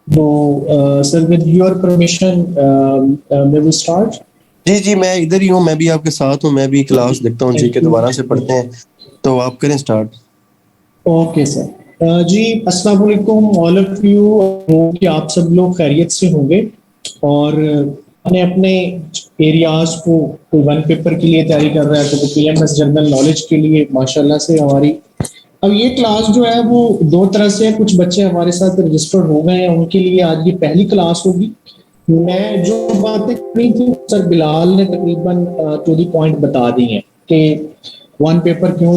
तो sir with your permission may we start. जी जी, मैं इधर ही हूँ, मैं भी आपके साथ हूँ, मैं भी क्लास देखता हूँ जी के, दोबारा से पढ़ते हैं, तो आप करें स्टार्ट। Okay sir. जी अस्सलाम वालेकुम ऑल ऑफ यू, कि आप सब लोग खैरियत से होंगे और अपने अपने एरियाज को, कोई वन पेपर के लिए तैयारी कर रहा है तो कोई पीएमएस जनरल नॉलेज के लिए माशाल्लाह से हमारी। अब ये क्लास जो है वो दो तरह से है, कुछ बच्चे हमारे साथ रजिस्टर्ड हो गए हैं, उनके लिए आज ये पहली क्लास होगी। मैं जो बातें करी थी सर बिलाल ने तकरीबन टू दी पॉइंट बता दी हैं कि वन पेपर क्यों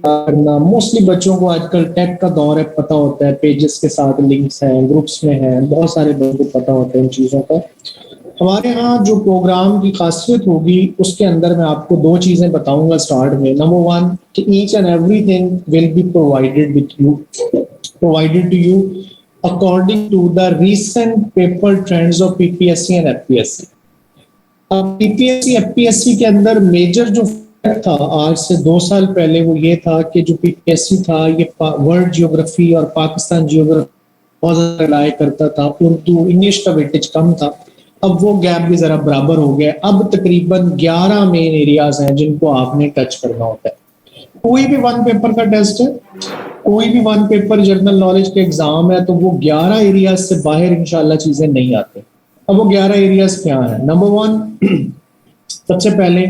करना। मोस्टली बच्चों को आजकल टेक का दौर है, पता होता है, पेजेस के साथ लिंक्स हैं, ग्रुप्स में हैं, बहुत सारे बच्चों को पता होता है इन चीज़ों का। हमारे यहाँ जो प्रोग्राम की खासियत होगी उसके अंदर मैं आपको दो चीजें बताऊंगा स्टार्ट में। नंबर वन कि each and everything will be provided to you according to the recent paper trends of PPSC and FPSC. अब पीपीएससी एफपीएससी के अंदर मेजर जो फर्क था आज से 2 साल पहले वो ये था कि जो पीपीएससी था ये वर्ल्ड जियोग्राफी और पाकिस्तान जियोग्राफी बहुत ज्यादा रिलाय करता था, उर्दू इंग्लिश का वेटेज कम था। अब वो गैप भी जरा बराबर हो गया। अब तकरीबन 11 मेन एरियाज हैं जिनको आपने टच करना होता है। कोई भी वन पेपर का टेस्ट है, कोई भी वन पेपर जनरल नॉलेज के एग्जाम है, तो वो 11 एरियाज से बाहर इंशाल्लाह चीजें नहीं आती। अब वो 11 एरियाज क्या है? नंबर वन सबसे पहले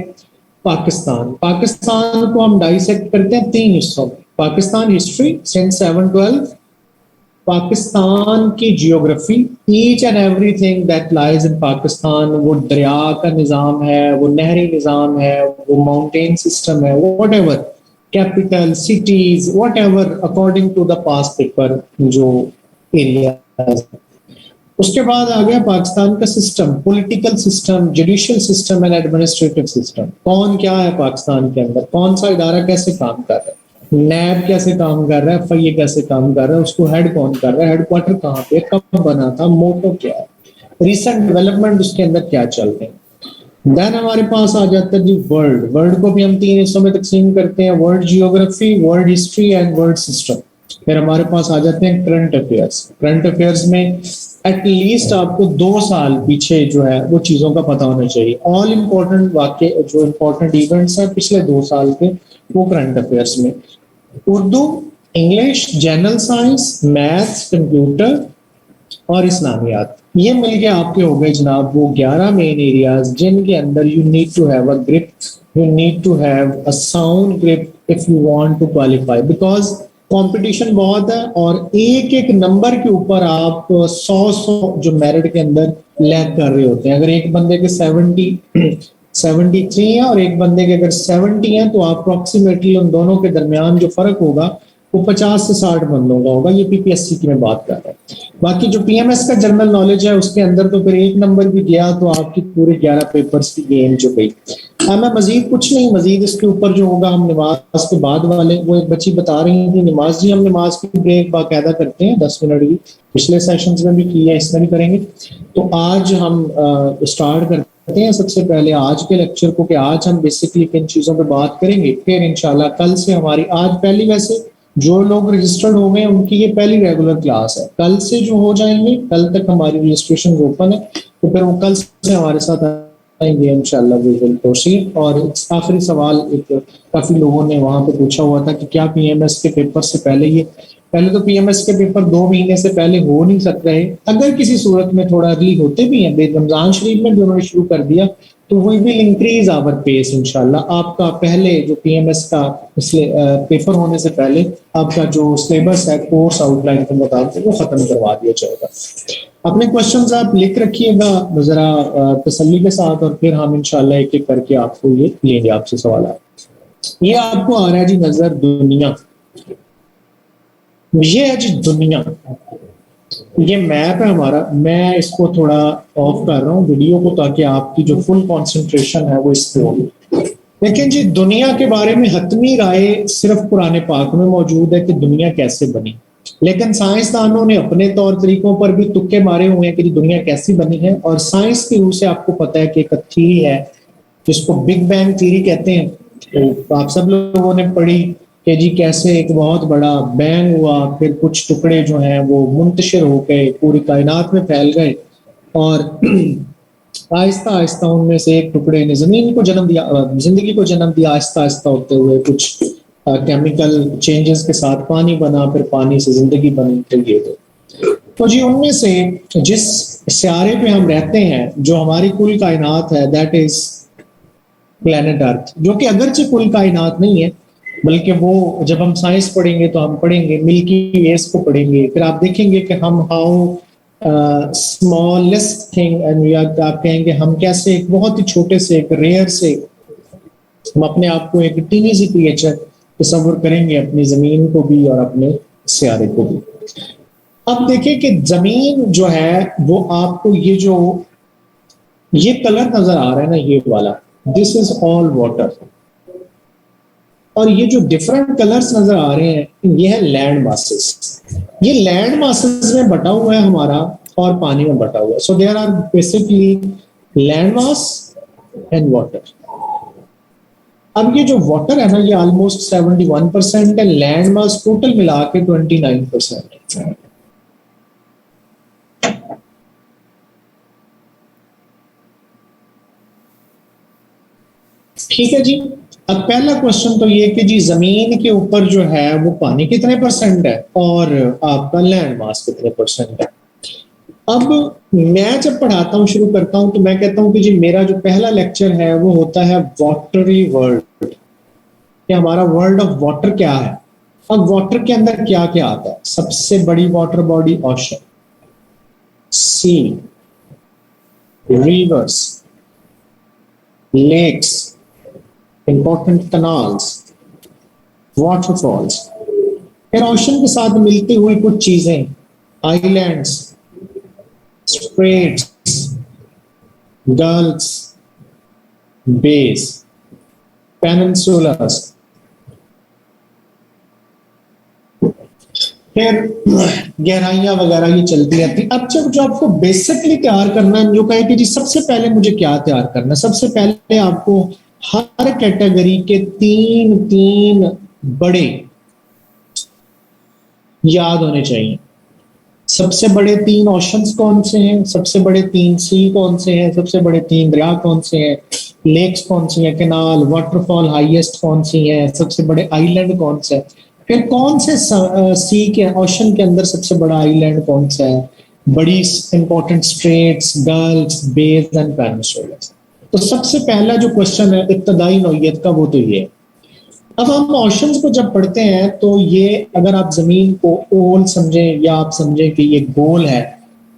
पाकिस्तान। पाकिस्तान को हम डाइसेक्ट करते हैं 3 हिस्सों में। पाकिस्तान हिस्ट्री सिंस 712, पाकिस्तान की geography, each and everything that lies in Pakistan, वो दरिया का निज़ाम है, वो नहरी निज़ाम है, वो माउंटेन सिस्टम है, whatever, capital cities, whatever according to the past paper जो एरिया। उसके बाद आ गया पाकिस्तान का system, political system, judicial system and administrative system. कौन क्या है पाकिस्तान के अंदर, कौन सा इदारा कैसे काम कर रहा है, नैब कैसे काम कर रहा है, एफआईए कैसे काम कर रहा है, उसको हेड कौन कर रहा है, हेडक्वार्टर कहाँ पे, कब बना था, मोटो क्या है, रिसेंट डेवलपमेंट उसके अंदर क्या चल रहे हैं। देन हमारे पास आ जाता है जी वर्ल्ड। वर्ल्ड को भी हम 3 हिस्सों में तकसीम करते हैं, world geography, world history and world system. फिर हमारे पास आ जाते हैं करंट अफेयर्स। करंट अफेयर्स में एटलीस्ट आपको 2 साल पीछे जो है वो चीजों का पता होना चाहिए। ऑल इम्पोर्टेंट वाक्य जो इम्पोर्टेंट इवेंट्स हैं पिछले 2 साल के, वो करंट अफेयर्स में। Urdu, English, general science, maths, computer और इस्लामियात, ये मिलके आपके हो गए जनाब वो 11 मेन एरियाज जिनके अंदर you need to have a grip, you need to have a sound grip if you want to qualify, because competition बहुत है और एक एक नंबर के ऊपर आप 100 जो मेरिट के अंदर लैग कर रहे होते हैं। अगर एक बंदे के 73 है और एक बंदे के अगर 70 है तो अप्रोक्सीमेटली उन दोनों के दरमियान जो फर्क होगा वो 50 से 60 बंदों का होगा। ये पीपीएससी की मैं बात कर रहा हूँ। बाकी जो पीएमएस का जनरल नॉलेज है उसके अंदर तो फिर एक नंबर भी गया तो आपकी पूरे 11 पेपर्स की गेम जो गई। मैं मजीद कुछ नहीं, मजीद इसके ऊपर जो होगा हम नमाज के बाद वाले, वो एक बच्ची बता रही थी नमाज, जी हम नमाज की ब्रेक बाकायदा करते हैं 10 मिनट की, पिछले सेशंस में भी की है, इसमें भी करेंगे। तो आज हम स्टार्ट करते हैं सबसे पहले आज के लेक्चर को, कि आज हम बेसिकली किन चीजों पे बात करेंगे। फिर इंशाल्लाह कल से हमारी, आज पहली, वैसे जो लोग रजिस्टर्ड हो गए उनकी ये पहली रेगुलर क्लास है। कल से जो हो जाएंगे, कल तक हमारी रजिस्ट्रेशन ओपन है, तो फिर वो कल से हमारे साथ आएंगे इंशाल्लाह वी विल प्रोसीड। और आखिरी सवाल एक काफी लोगों ने वहां पे पूछा हुआ था कि क्या पीएमएस के पेपर से पहले, ये पहले तो पीएमएस के पेपर 2 महीने से पहले हो नहीं सकते हैं, अगर किसी सूरत में थोड़ा अर्ली होते भी हैं, रमजान शरीफ में भी उन्होंने शुरू कर दिया, तो we will increase our pace इंशाल्लाह। आपका पहले जो पीएमएस का पेपर होने से पहले आपका जो सिलेबस है, कोर्स आउटलाइन के मुताबिक वो खत्म करवा दिया जाएगा। अपने क्वेश्चंस आप लिख रखिएगा जरा तसल्ली के साथ, और फिर हम इंशाल्लाह एक एक करके आपको ये लेंगे आपसे सवाल। ये आपको आ रहा है जी नजर दुनिया, ये है जी दुनिया, ये मैप है हमारा। मैं इसको थोड़ा ऑफ कर रहा हूँ वीडियो को ताकि आपकी जो फुल कंसंट्रेशन है वो इस पे होगी। लेकिन जी दुनिया के बारे में हतमी राय सिर्फ कुरान पाक में मौजूद है कि दुनिया कैसे बनी, लेकिन साइंसदानों ने अपने तौर तरीकों पर भी तुक्के मारे हुए हैं कि दुनिया कैसी बनी है। और साइंस की रूह से आपको पता है कि एक थ्योरी है जिसको बिग बैंग थ्योरी कहते हैं, तो आप सब लोगों ने पढ़ी कि जी कैसे एक बहुत बड़ा बैंग हुआ, फिर कुछ टुकड़े जो हैं वो मुंतशिर होकर पूरी कायनात में फैल गए, और आहिस्ता आहिस्ता उनमें से एक टुकड़े ने जमीन को जन्म दिया, जिंदगी को जन्म दिया, आहिस्ता आहिस्ता होते हुए कुछ केमिकल चेंजेस के साथ पानी बना, फिर पानी से जिंदगी बनी, फिर ये तो जी उनमें से जिस सियारे पे हम रहते हैं, जो हमारी कुल कायनात है, दैट इज प्लेनेट अर्थ, जो कि अगरचे कुल कायनात नहीं है, बल्कि वो जब हम साइंस पढ़ेंगे तो हम पढ़ेंगे मिल्की वेज को पढ़ेंगे, फिर आप देखेंगे कि हम हाउ स्मॉलेस्ट थिंग, एंड आप कहेंगे हम कैसे एक बहुत ही छोटे से एक रेयर से हम अपने आप को एक टीनी सी क्रिएचर तस्वर करेंगे, अपनी जमीन को भी और अपने सियारे को भी। अब देखें कि जमीन जो है वो आपको ये कलर नजर आ रहा है ना, ये वाला, दिस इज ऑल वाटर, और ये जो डिफरेंट कलर्स नजर आ रहे हैं ये है लैंड मासेस। ये लैंड मासेस में बटा हुआ है हमारा, और पानी में बटा हुआ है। So there are basically land mass and water. अब ये जो वाटर है ना, ये ऑलमोस्ट 71% है, लैंड मास टोटल मिला के 29% है। ठीक है जी। अब पहला क्वेश्चन तो ये कि जी जमीन के ऊपर जो है वो पानी कितने परसेंट है और आपका लैंड मास कितने परसेंट है। अब मैं जब पढ़ाता हूँ, शुरू करता हूँ, तो मैं कहता हूँ कि जी मेरा जो पहला लेक्चर है वो होता है वाटरी वर्ल्ड, कि हमारा वर्ल्ड ऑफ वाटर क्या है। अब वाटर के अंदर क्या क्या आता है? सबसे बड़ी water body ocean, sea, rivers, lakes, important canals, waterfalls, फिर ओशन के साथ मिलती हुई कुछ चीजें, islands, straits, gulfs, bays, peninsulas, फिर गहराइयां वगैरह ये चलती रहती। अब जब जो आपको बेसिकली तैयार करना है, जो कहे कि जी सबसे पहले मुझे क्या तैयार करना है, सबसे पहले आपको हर कैटेगरी के तीन तीन बड़े याद होने चाहिए। सबसे बड़े तीन ओशंस कौन से हैं, सबसे बड़े तीन सी कौन से हैं, सबसे बड़े तीन दरिया कौन से हैं, लेक्स कौन सी हैं, कैनाल, वाटरफॉल हाईएस्ट कौन सी हैं, सबसे बड़े आइलैंड कौन से हैं, फिर कौन से सी के ओशन के अंदर सबसे बड़ा आइलैंड कौन सा है, बड़ी important straits, gulfs, bays and peninsulas. तो सबसे पहला जो क्वेश्चन है इब्तदाई नौइयत का, वो तो ये है। अब हम ओशंस को जब पढ़ते हैं तो ये, अगर आप जमीन को ओल समझें या आप समझें कि ये गोल है,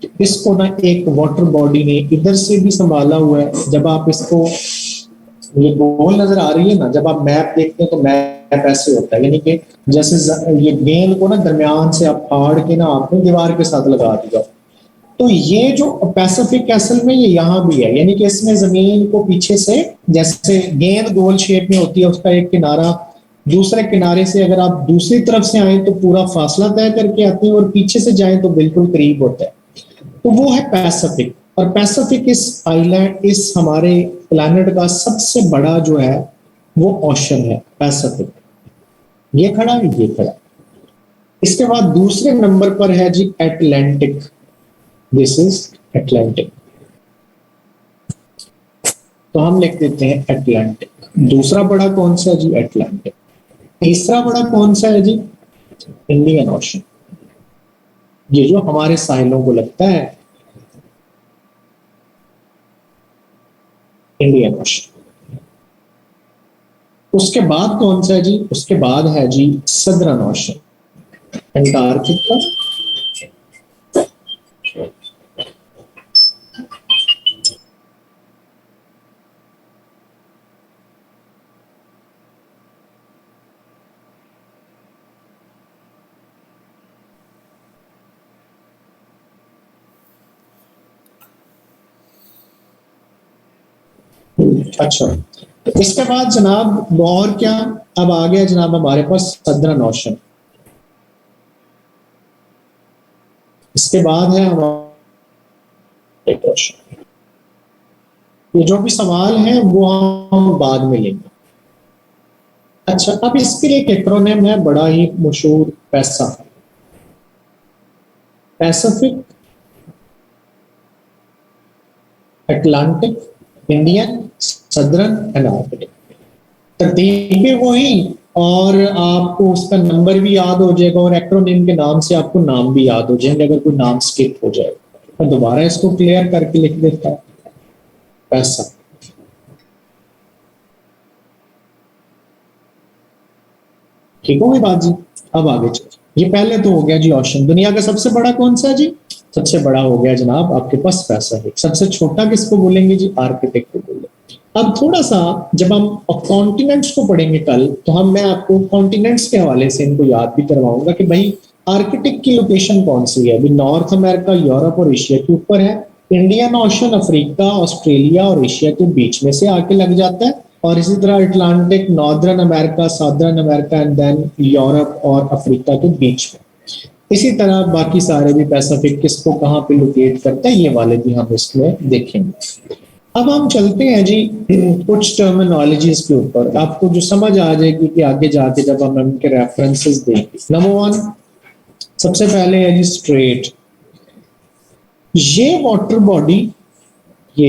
तो इसको ना एक वाटर बॉडी ने इधर से भी संभाला हुआ है। जब आप इसको, ये गोल नजर आ रही है ना, जब आप मैप देखते हैं तो मैप ऐसे होता है, यानी कि जैसे ये गेंद को ना दरमियान से आप फाड़ के ना आपने दीवार के साथ लगा दिया। तो ये जो पैसिफिक असल में ये यहाँ भी है, यानी कि इसमें जमीन को पीछे से, जैसे गेंद गोल शेप में होती है, उसका एक किनारा दूसरे किनारे से अगर आप दूसरी तरफ से आए तो पूरा फासला तय करके आते हैं, और पीछे से जाएं तो बिल्कुल करीब होता है। तो वो है पैसिफिक। और पैसिफिक इस आइलैंड, इस हमारे प्लैनेट का सबसे बड़ा जो है वो ओशन है, पैसिफिक। ये खड़ा, ये खड़ा। इसके बाद दूसरे नंबर पर है जी अटलांटिक, दिस इज अटलांटिक, तो हम लिख देते हैं अटलांटिक। दूसरा बड़ा कौन सा जी? अटलांटिक। तीसरा बड़ा कौन सा है जी? इंडियन ओशन, ये जो हमारे साहिलों को लगता है, इंडियन ओशन। उसके बाद कौन सा है जी? उसके बाद है जी सदर्न ओशन, अंटार्कटिका, अच्छा। इसके बाद जनाब और क्या, अब आ गया जनाब हमारे पास सदर्न ओशन। इसके बाद है हमारे ओशन। ये जो भी सवाल है वो हम बाद में लेंगे। अच्छा, अब इसके लिए एक एक्रोनिम है बड़ा ही मशहूर, पैसा, Pacific, Atlantic, Indian, southern and Arctic. तरतीब भी वही, और आपको उसका नंबर भी याद हो जाएगा, और एक्रोनिम के नाम से आपको नाम भी याद हो जाएंगे अगर कोई नाम स्किप हो जाए। मैं दोबारा इसको क्लियर करके लिख देता हूं, पैसा। ठीक होगी बात जी? अब आगे चलिए, ये पहले तो हो गया जी ओशन। दुनिया का सबसे बड़ा कौन सा जी? सबसे बड़ा हो गया जनाब आपके पास पैसा है। सबसे छोटा किसको बोलेंगे जी? आर्किटेक्ट को बोलेंगे। अब थोड़ा सा जब हम कॉन्टिनेंट्स को पढ़ेंगे कल, तो मैं आपको कॉन्टिनेंट्स के हवाले से इनको याद भी करवाऊंगा कि भाई आर्किटिक की लोकेशन कौन सी है। अभी नॉर्थ अमेरिका, यूरोप और एशिया के ऊपर है। इंडियन ओशन अफ्रीका, ऑस्ट्रेलिया और एशिया के बीच में से आके लग जाता है। और इसी तरह Atlantic, Northern America, Southern America and then Europe और अफ्रीका के बीच में। इसी तरह बाकी सारे भी पैसिफिक किसको कहाँ पे लोकेट करते हैं, ये वाले भी हम इसमें देखेंगे। अब हम चलते हैं जी कुछ टर्मिनोलॉजीज के ऊपर, आपको जो समझ आ जाएगी कि आगे जाके जब हम इनके रेफरेंसेस देंगे। नंबर वन, सबसे पहले है जी स्ट्रेट। ये वाटर बॉडी, ये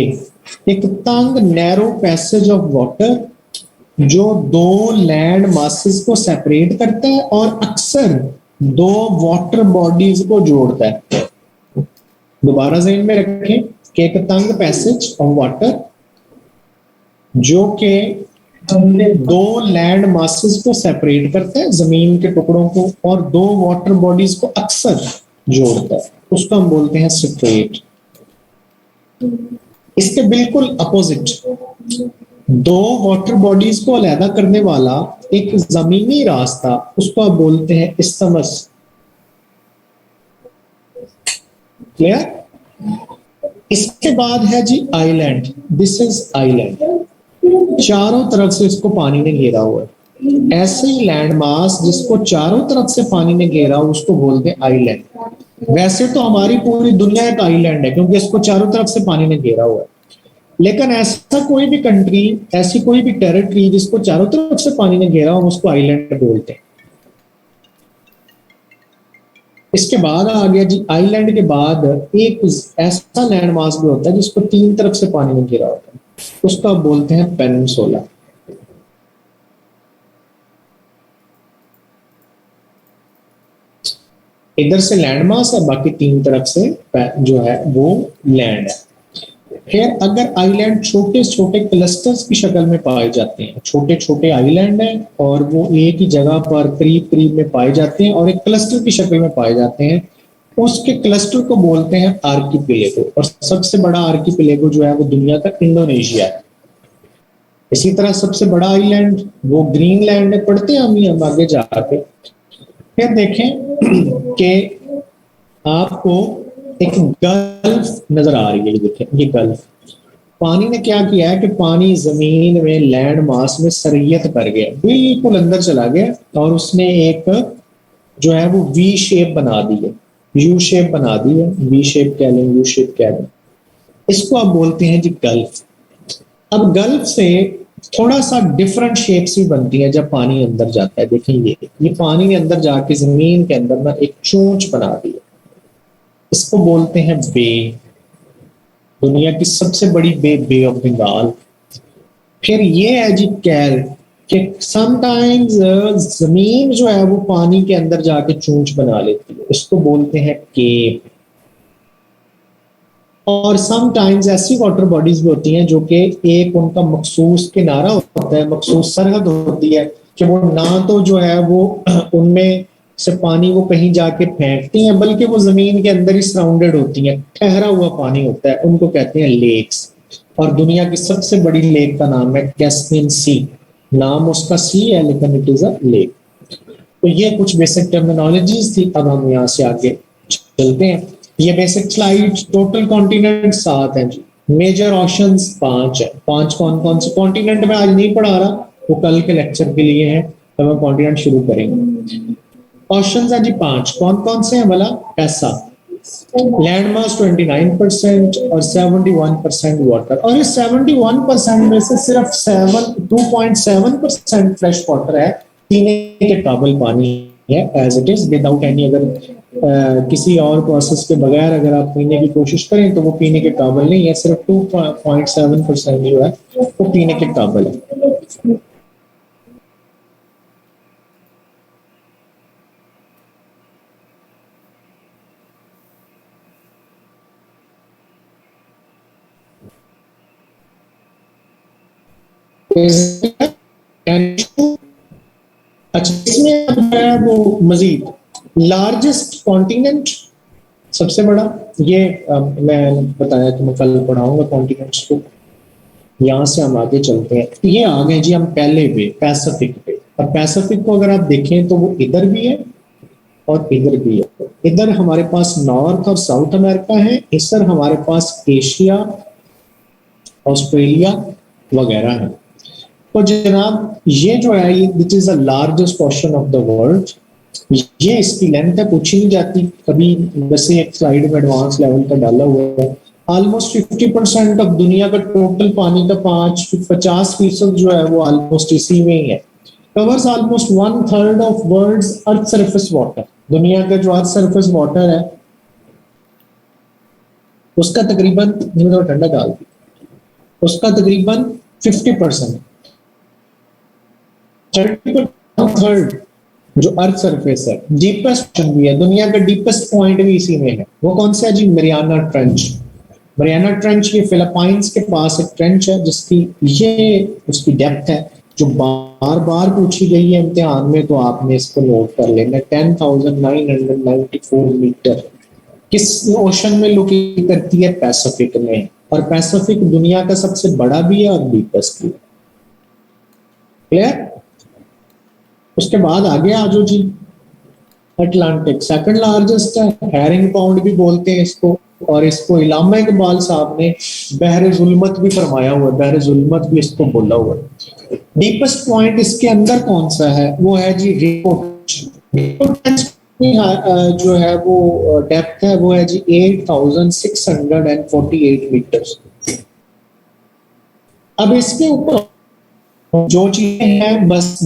एक तंग नैरो पैसेज ऑफ वाटर जो दो लैंड मासेस को सेपरेट करता है और अक्सर दो वाटर बॉडीज को जोड़ता है। दोबारा ज़हन में रखें कि एक तंग पैसेज ऑफ वाटर जो के दो लैंड मासेस को सेपरेट करता है, जमीन के टुकड़ों को, और दो वाटर बॉडीज को अक्सर जोड़ता है, उसको हम बोलते हैं स्ट्रेट। इसके बिल्कुल अपोजिट, दो वाटर बॉडीज को अलहदा करने वाला एक जमीनी रास्ता, उसको आप बोलते हैं इस्थमस। क्लियर? इसके बाद है जी आइलैंड। दिस इज आइलैंड, चारों तरफ से इसको पानी ने घेरा हुआ है। ऐसे ही लैंड मास जिसको चारों तरफ से पानी ने घेरा हो उसको बोलते हैं आइलैंड। वैसे तो हमारी पूरी दुनिया एक आइलैंड है क्योंकि इसको चारों तरफ से पानी ने घेरा हुआ है, लेकिन ऐसा कोई भी कंट्री, ऐसी कोई भी टेरिटरी जिसको चारों तरफ से पानी ने घेरा हो उसको आइलैंड बोलते हैं। इसके बाद आ गया जी आइलैंड के बाद एक ऐसा लैंड मास भी होता है जिसको तीन तरफ से पानी में घिरा होता है, उसको आप बोलते हैं पेनिनसुला। इधर से लैंड मास है, बाकी तीन तरफ से जो है वो लैंड है। फिर अगर आइलैंड छोटे छोटे क्लस्टर्स की शक्ल में पाए जाते हैं, छोटे छोटे आइलैंड हैं और वो एक ही जगह पर करीब करीब में पाए जाते हैं और एक क्लस्टर की शक्ल में पाए जाते हैं, उसके क्लस्टर को बोलते हैं आर्किपेलागो। और सबसे बड़ा आर्किपेलागो जो है वो दुनिया का इंडोनेशिया है। इसी तरह सबसे बड़ा आइलैंड वो ग्रीनलैंड है, पढ़ते हैं हम आगे जाके। फिर देखें कि आपको एक गल्फ नजर आ रही है, ये देखें, ये गल्फ। पानी ने क्या किया है कि पानी जमीन में लैंड मास में सरयत कर गया, बिल्कुल अंदर चला गया और उसने एक जो है वो वी शेप बना दी है, यू शेप बना दी है, वी शेप कह लें, यू शेप कह लें, इसको आप बोलते हैं जी गल्फ। अब गल्फ से थोड़ा सा डिफरेंट शेप्स भी बनती है जब पानी अंदर जाता है। देखें ये पानी ने अंदर जाके जमीन के अंदर ना एक चोंच बना दी है, इसको बोलते हैं बे। दुनिया की सबसे बड़ी बे, बे ऑफ बंगाल। फिर ये है जी कैल, कि समटाइम्स जमीन जो है वो पानी के अंदर जाके चोंच बना लेती है, इसको बोलते हैं केप। और समटाइम्स ऐसी वाटर बॉडीज भी होती हैं जो कि एक उनका मखसूस किनारा होता है, मखसूस सरहद होती है कि वो ना तो जो है वो उनमें से पानी वो कहीं जाके फेंकती हैं, बल्कि वो जमीन के अंदर ही सराउंडेड होती हैं, ठहरा हुआ पानी होता है, उनको कहते हैं लेक्स। और दुनिया की सबसे बड़ी लेक का नाम है कैस्पियन सी। नाम उसका सी है लेकिन इट इज अ लेक। तो ये कुछ बेसिक टर्मिनोलॉजीज थी। अब हम यहाँ से आगे चलते हैं। ये बेसिक स्लाइड, टोटल कॉन्टिनेंट 7 हैं जी, मेजर ओशंस 5 है। 5 कौन कौन से कॉन्टिनेंट में आज नहीं पढ़ा रहा, वो कल के लेक्चर के लिए है, तो हम कॉन्टिनेंट शुरू करेंगे। ओशंस है जी 5, कौन कौन से हैं भला? ऐसा लैंड मास 29% और 71% वाटर, और इस 71% में से सिर्फ 2.7% फ्रेश वाटर है, पीने के काबिल पानी है as it is without any, अगर किसी और प्रोसेस के बगैर अगर आप पीने की कोशिश करें तो वो पीने के काबिल नहीं है, सिर्फ 2.7% जो है वो पीने के काबिल है। अच्छा, इसमें अब है वो मजीद लार्जेस्ट कॉन्टिनेंट, सबसे बड़ा ये मैं बताया कि मैं कल पढ़ाऊंगा कॉन्टिनेंट्स को। यहाँ से हम आगे चलते हैं, ये आ गए जी हम पहले पे पैसिफिक पे। अब पैसिफिक को अगर आप देखें तो वो इधर भी है और इधर भी है। इधर हमारे पास नॉर्थ और साउथ अमेरिका है, इधर हमारे पास एशिया, ऑस्ट्रेलिया वगैरह है। तो जनाब ये जो है ये which is the largest portion of the world, ये इसकी लेंथ है, पूछी नहीं जाती कभी, वैसे एक स्लाइड में एडवांस लेवल का डाला हुआ है। ऑलमोस्ट 50% ऑफ दुनिया का टोटल पानी का 50% जो है वो ऑलमोस्ट इसी में ही है। Covers almost 1/3 of world's earth surface water. दुनिया का जो अर्थ सरफेस वाटर है उसका तकरीबन, ठंडा डाल दी, उसका तकरीबन 50%, 30% जो अर्थ सरफेस है। डीपेस्ट भी है, दुनिया का डीपेस्ट पॉइंट भी इसी में है। वो कौन सा है जी? Mariana trench. मरियाना ट्रेंच ये फिलीपाइंस के पास एक ट्रेंच है जिसकी ये उसकी डेप्थ है जो बार बार पूछी गई है इम्तिहान में, तो आपने इसको नोट कर लेना, 10,994 मीटर। किस ओशन में लोकेट करती है? पैसिफिक में। और पैसिफिक दुनिया का सबसे बड़ा भी है और डीपेस्ट भी है। क्लियर? उसके बाद आगे आ जाओ जी, अटलांटिक सेकंड लार्जेस्ट है, हैरिंग पाउंड भी बोलते हैं इसको, और इसको इलामा इकबाल साहब ने बहर जुल्मत भी फरमाया हुआ है, बहर जुल्मत भी इसको बोला हुआ है। डीपेस्ट पॉइंट इसके अंदर कौन सा है? वो है जी रिपोर्ट, जो है वो डेप्थ है वो है जी 8,648 मीटर। अब इसके ऊपर जो चीजें हैं बस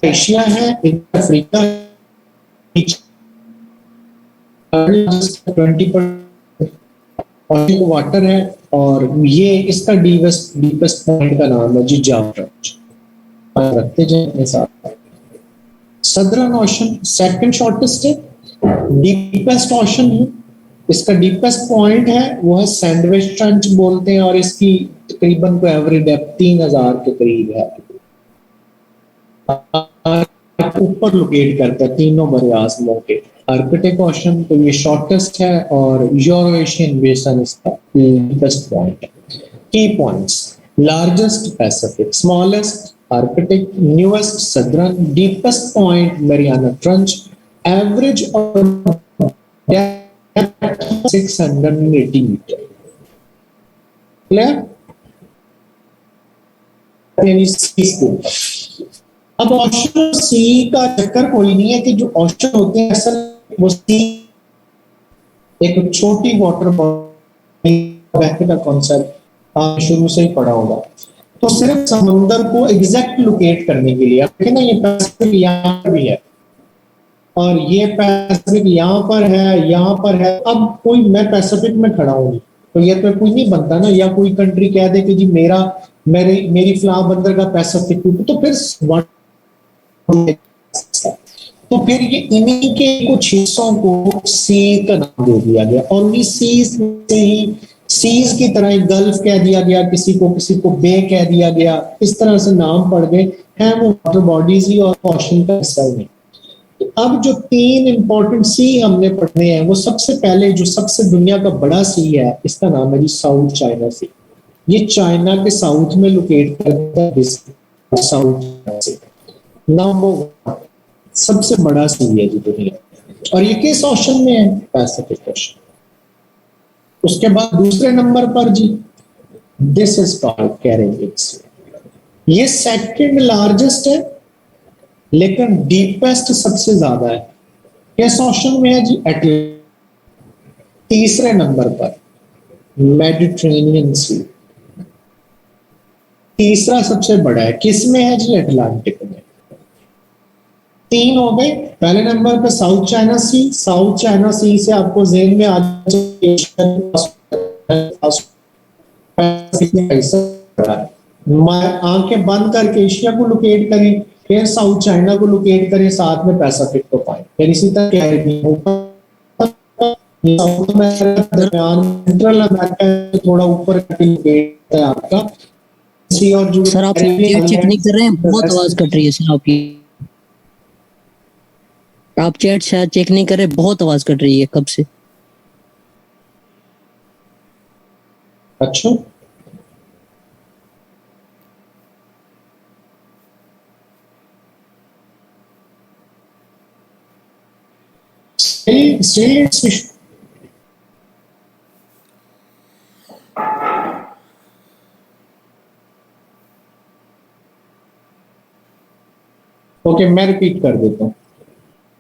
एशिया है, अफ्रीका 20% वाटर है, और ये इसका डीपेस्ट पॉइंट का नाम है जी जावा ट्रेंच। रखते जाए अपने साथ। सदर्न ओशन सेकंड शॉर्टेस्ट है, डीपेस्ट ओशन है, इसका डीपेस्ट पॉइंट है वो है सैंडविच ट्रेंच बोलते हैं, और इसकी तकरीबन को एवरेज डेप्थ 3,000 के करीब है। ऊपर लोकेट करता है तीनों बरआज़मों के। आर्कटिक ओशन तो ये शॉर्टेस्ट है, और यूरो एशियन बेसन इसका डीपेस्ट पॉइंट है। की points: largest Pacific, smallest Arctic, newest southern, deepest point Mariana trench, average और 680 मीटर। क्लियर? अब ऑप्शन सी का चक्कर कोई नहीं है कि जो ऑप्शन होते हैं असल वो सी एक छोटी वाटर बॉडी का कॉन्सेप्ट आप शुरू से ही पढ़ा होगा। तो सिर्फ समुद्र को एग्जैक्ट लोकेट करने के लिए, ना ये पैसिफिक यहाँ पर भी है और ये पैसिफिक यहाँ पर है, यहाँ पर है। अब कोई मैं पैसिफिक में खड़ा हूँ तो ये तो कोई नहीं बनता ना, या कोई कंट्री कह दे कि जी मेरी फलां बंदर का पैसिफिक, तो फिर ये इन्हीं के कुछ हिस्सों को सी का नाम दे दिया गया, और उन्हीं सीज से ही सीज की तरह एक गल्फ कह दिया गया, किसी को बे कह दिया गया, इस तरह से नाम पड़ गए हैं। वो वाटर बॉडीज ही और ओशन का हिस्सा नहीं। अब जो 3 इंपॉर्टेंट सी हमने पढ़ने हैं, वो सबसे पहले जो सबसे दुनिया का बड़ा सी है, इसका नाम है जी साउथ चाइना सी। ये चाइना के साउथ में लोकेट करता है, साउथ से नंबर 1 सबसे बड़ा सी है जी दुनिया। और ये किस ओशन में है? Pacific ocean. उसके बाद दूसरे नंबर पर जी, this is called Caribbean sea. ये सेकंड लार्जेस्ट है, लेकिन डीपेस्ट सबसे ज्यादा है। किस ओशन में है जी? एटलांटिक। तीसरे नंबर पर मेडिटेरेनियन सी, तीसरा सबसे बड़ा है। किस में है जी? अटलांटिक में। तीन हो गए। पहले नंबर पे साउथ चाइना सी, साउथ चाइना सी से आपको जेन में आ आंखें बंद करके एशिया को लोकेट करें, फिर साउथ चाइना को लोकेट करें, साथ में पैसिफिक को पाए, फिर इसी तरह साउथ अमेरिका दरमियान सेंट्रल अमेरिका थोड़ा ऊपर लोकेट है आपका सी। और जो सर आप चैट चेक नहीं कर रहे हैं, बहुत आवाज कट रही है सर आपकी। आप चैट शायद चेक नहीं कर रहे, बहुत आवाज कट रही है कब से। अच्छा, ओके, मैं रिपीट कर देता हूं।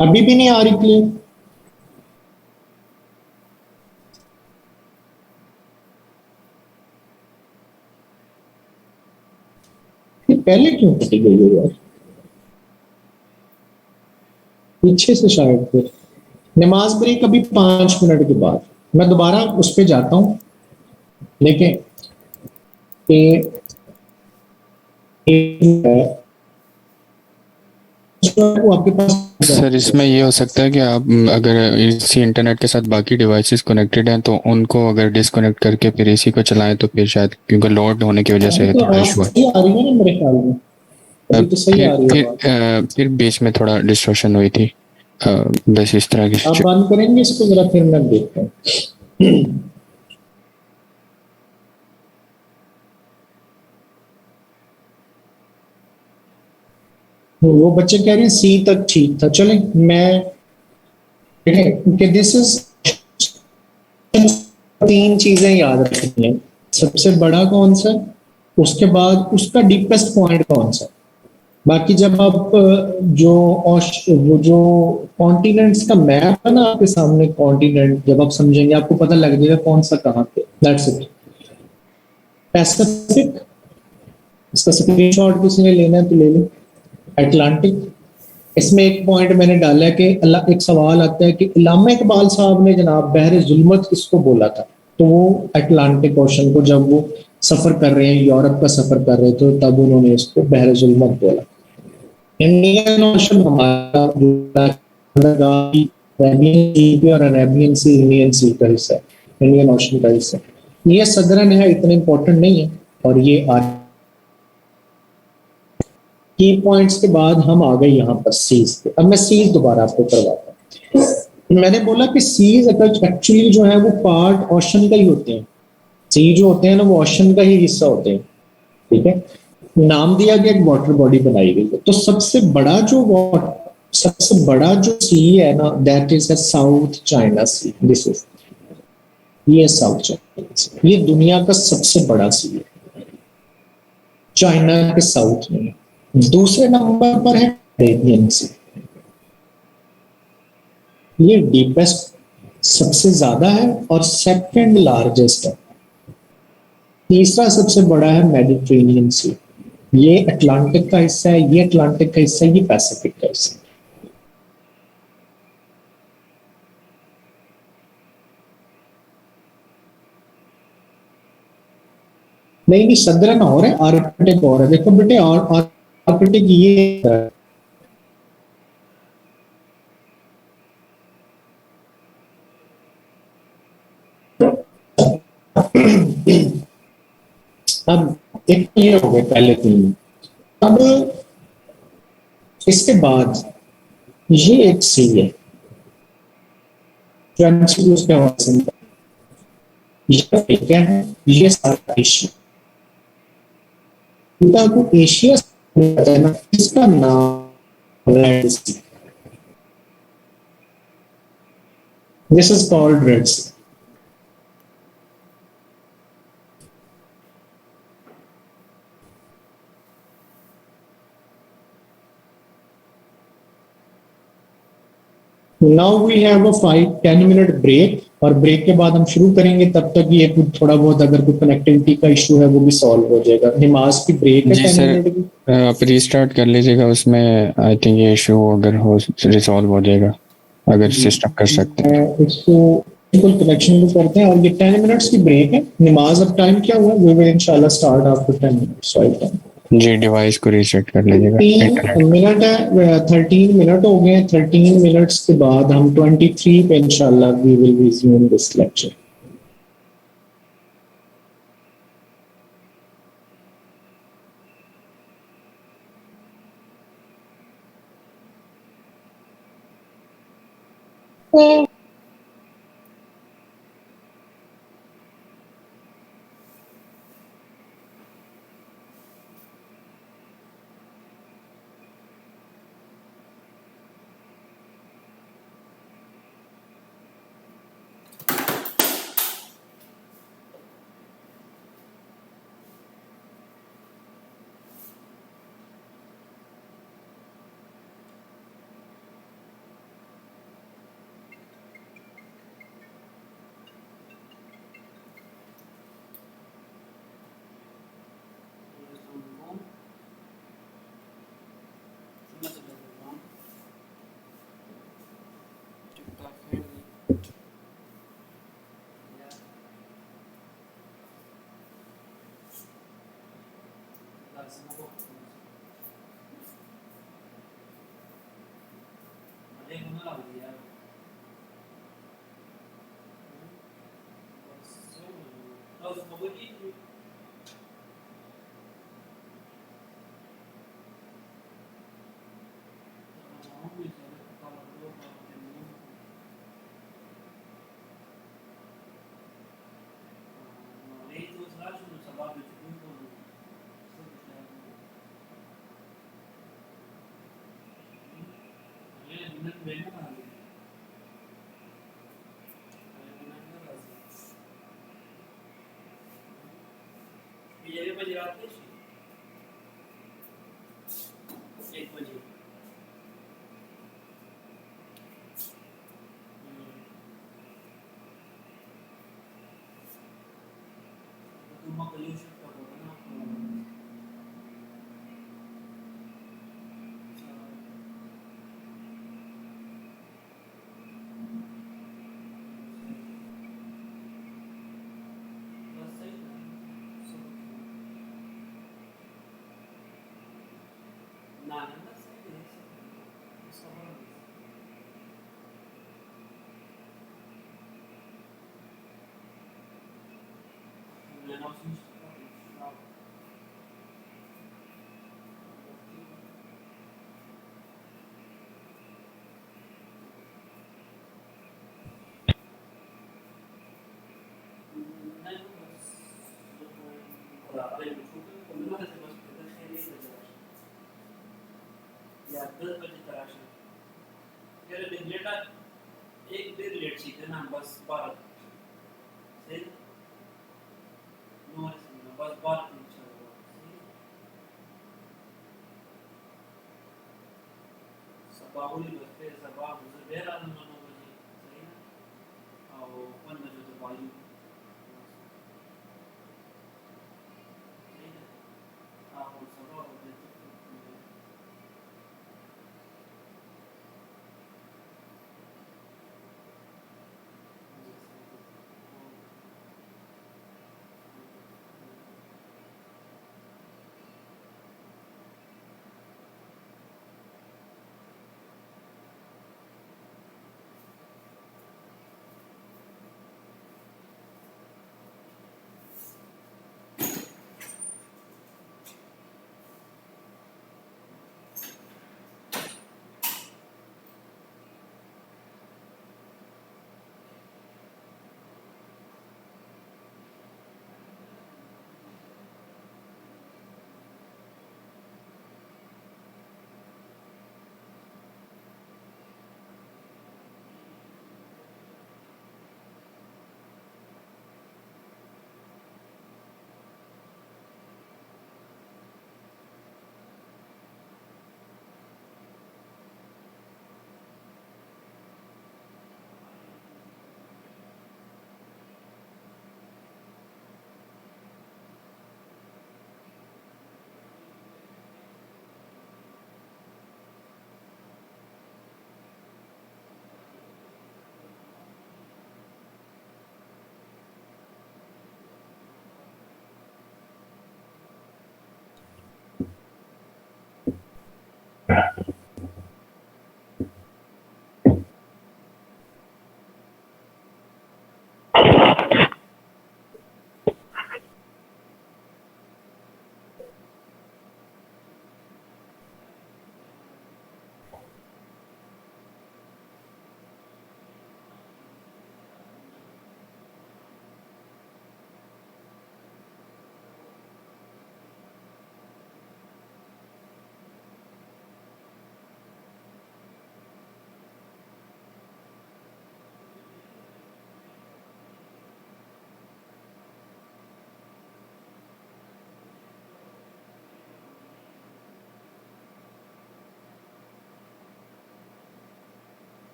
अभी भी नहीं आ रही क्लियर? पहले क्यों कटी गई है यार? पीछे से शायद फिर नमाज ब्रेक अभी 5 मिनट के बाद मैं दोबारा उस पर जाता हूं, लेकिन आपके पास सर इसमें ये हो सकता है कि आप अगर इसी इंटरनेट के साथ बाकी डिवाइसेस कनेक्टेड हैं तो उनको अगर डिसकनेक्ट करके फिर इसी को चलाएं तो फिर शायद, क्योंकि लोड होने की वजह से थोड़ा इशू है। आ रही है ना मेरे ख्याल में, अभी तो सही आ रही है। फिर बीच में थोड़ा डिस्टॉर्शन हुई थी। बस इस तरह की आप बंद करेंगे इसको जरा, फिर मैं देखता हूँ। वो बच्चे कह रहे हैं सी तक ठीक था। चले मैं कि दिस इज, तीन चीजें याद रखनी है। सबसे बड़ा कौन सा, उसके बाद उसका डीपेस्ट पॉइंट कौन सा। बाकी जब आप वो जो कॉन्टिनेंट्स का मैप है ना आपके सामने, कॉन्टिनेंट जब आप समझेंगे आपको पता लग जाएगा कौन सा कहाँ पे। That's it. पैसिफिक, इसका स्क्रीनशॉट किसी ने लेना है तो ले लो। अटलांटिक, इसमें एक पॉइंट मैंने डाला है कि एक सवाल आता है कि अल्लामा इकबाल साहब ने जनाब बहर जुल्मत किसको बोला था, तो वो अटलांटिक ओशन को, जब वो सफर कर रहे हैं, यूरोप का सफर कर रहे थे, तब उन्होंने इसको बहर जुल्मत बोला। इंडियन ओशन हमारा अरेबियन सी और अरेबियन सी इंडियन सी का हिस्सा है, इंडियन ओशन का हिस्सा। ये सदरन है, इतना इंपॉर्टेंट नहीं है। और ये की पॉइंट्स के बाद हम आ गए यहाँ पर सीज पे। अब मैं सीज दोबारा आपको करवाता हूँ। मैंने बोला कि सीज एक्चुअली जो है वो पार्ट ओशन का ही होते हैं। सी जो होते हैं ना वो ओशन का ही हिस्सा होते हैं, ठीक है। नाम दिया गया, एक वाटर बॉडी बनाई गई है। तो सबसे बड़ा जो सी है ना, that is South China Sea. This is, ये साउथ चाइना सी, ये दुनिया का सबसे बड़ा सी है, चाइना के साउथ में। दूसरे नंबर पर है अरेबियन सी, ये डीपेस्ट सबसे ज्यादा है और सेकंड लार्जेस्ट है। तीसरा सबसे बड़ा है मेडिटेरेनियन सी, ये अटलांटिक का हिस्सा है, ये अटलांटिक का हिस्सा है, ये पैसिफिक का हिस्सा है। नहीं सदरन और है, आर्कटिक और है। देखो बेटे, और आर्कटिक ये है। अब एक ये हो गए पहले तीन। अब इसके बाद ये एक सी है, ये क्या है, ये सारा एशिया, को एशिया ना, इसका नाम Red Sea. This is called Red Sea. Now we have a 5-10 minute break और ब्रेक के बाद हम शुरू करेंगे. तब तक ये कुछ थोड़ा बहुत अगर कोई कनेक्टिविटी का इशू है वो भी सॉल्व हो जाएगा. नमाज की ब्रेक है जी 10 सर, मिनट की. आप रीस्टार्ट कर लीजिएगा, उसमें आई थिंक ये इशू अगर हो रिजॉल्व हो जाएगा, अगर सिस्टम कर सकते हैं. इसको बिल्कुल कनेक्शन भी करते हैं और ये 10 मिनट्स की ब्रेक है. नमाज अब टाइम क्या हुआ? वी विल इंशाल्लाह स्टार्ट आफ्टर 10 मिनट्स. जी, डिवाइस को रीसेट कर लीजिएगा. 13 मिनट है. 13 मिनट हो गए. 13 मिनट्स के बाद हम 23 पे इंशाल्लाह we will resume this lecture.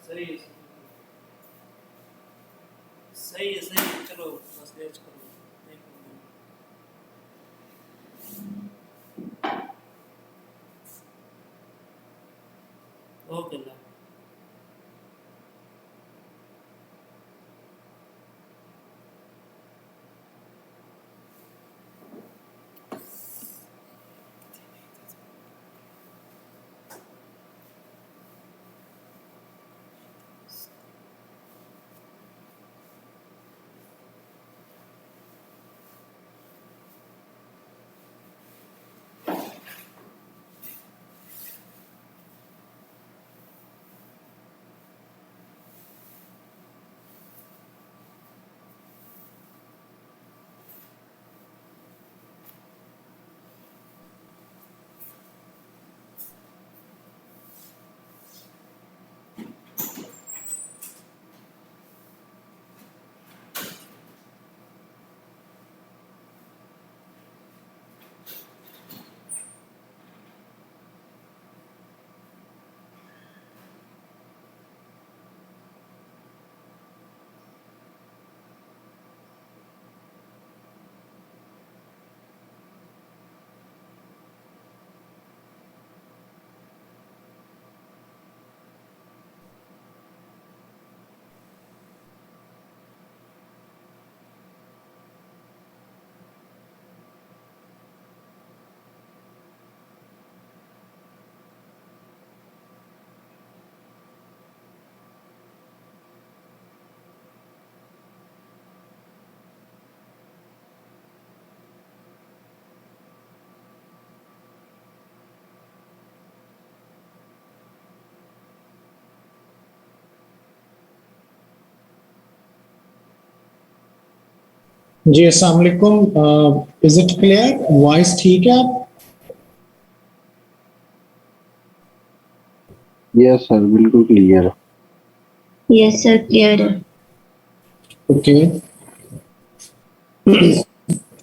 सही है सही है सही है चलो बस मैच करो एक मिनट ओके ना जी अस्सलाम वालेकुम इज इट क्लियर वॉइस ठीक है आप यस सर बिल्कुल क्लियर। यस सर क्लियर है। Okay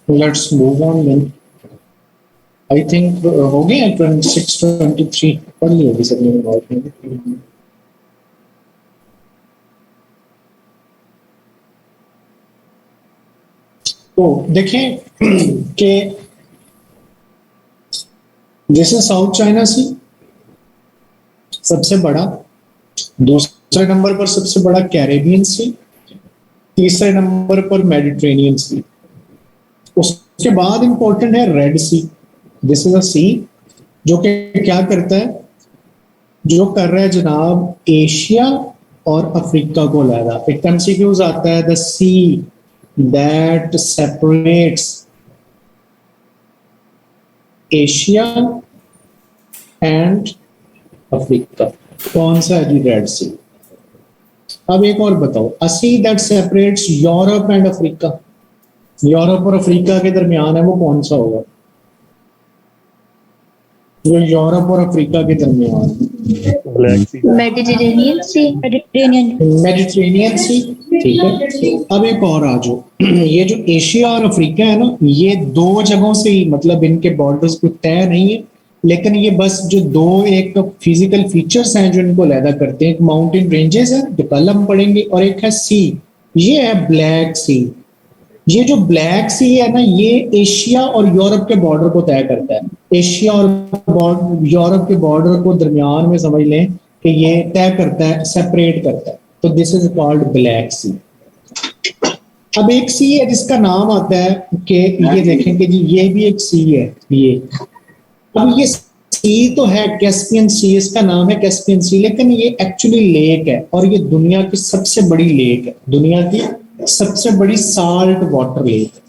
let's move on then I think हो गया 26 23 पढ़ लिया होगी सबने बहुत तो देखें कि दिस इज साउथ चाइना सी, सबसे बड़ा। दूसरे नंबर पर सबसे बड़ा कैरेबियन सी, तीसरे नंबर पर मेडिटेरेनियन सी। उसके बाद इंपॉर्टेंट है Red Sea. This is a sea जो कि क्या करता है, जो कर रहा है जनाब एशिया और अफ्रीका को अलग। एक एमसीक्यूज आता है, the C that separates Asia and Africa, कौन सा है जी? रेड सी। अब एक और बताओ, a sea that separates Europe and Africa, Europe और अफ्रीका के दरमियान है, वो कौन सा होगा? जो यूरोप और अफ्रीका के दरमियान, ब्लैक सी। मेडिटेरेनियन सी। मेडिटेरेनियन सी। ठीक है, अब एक और आ जाओ, ये जो एशिया और अफ्रीका है ना, ये दो जगहों से ही, मतलब इनके बॉर्डर्स कोई तय नहीं है, लेकिन ये बस जो दो एक फिजिकल फीचर्स हैं जो इनको अलग करते हैं, एक माउंटेन रेंजेस है जो कल हम पढ़ेंगे, और एक है सी, ये है ब्लैक सी। ये जो ब्लैक सी है ना, ये एशिया और यूरोप के बॉर्डर को तय करता है। एशिया और यूरोप के बॉर्डर को दरमियान में समझ लें कि ये तय करता है, सेपरेट करता है। तो दिस इज कॉल्ड ब्लैक सी। अब एक सी है जिसका नाम आता है कि ये देखें कि जी ये भी एक सी है ये। अब ये सी तो है कैस्पियन सी, इसका नाम है कैस्पियन सी, लेकिन ये एक्चुअली लेक है और ये दुनिया की सबसे बड़ी लेक है, दुनिया की सबसे बड़ी साल्ट वाटर लेक।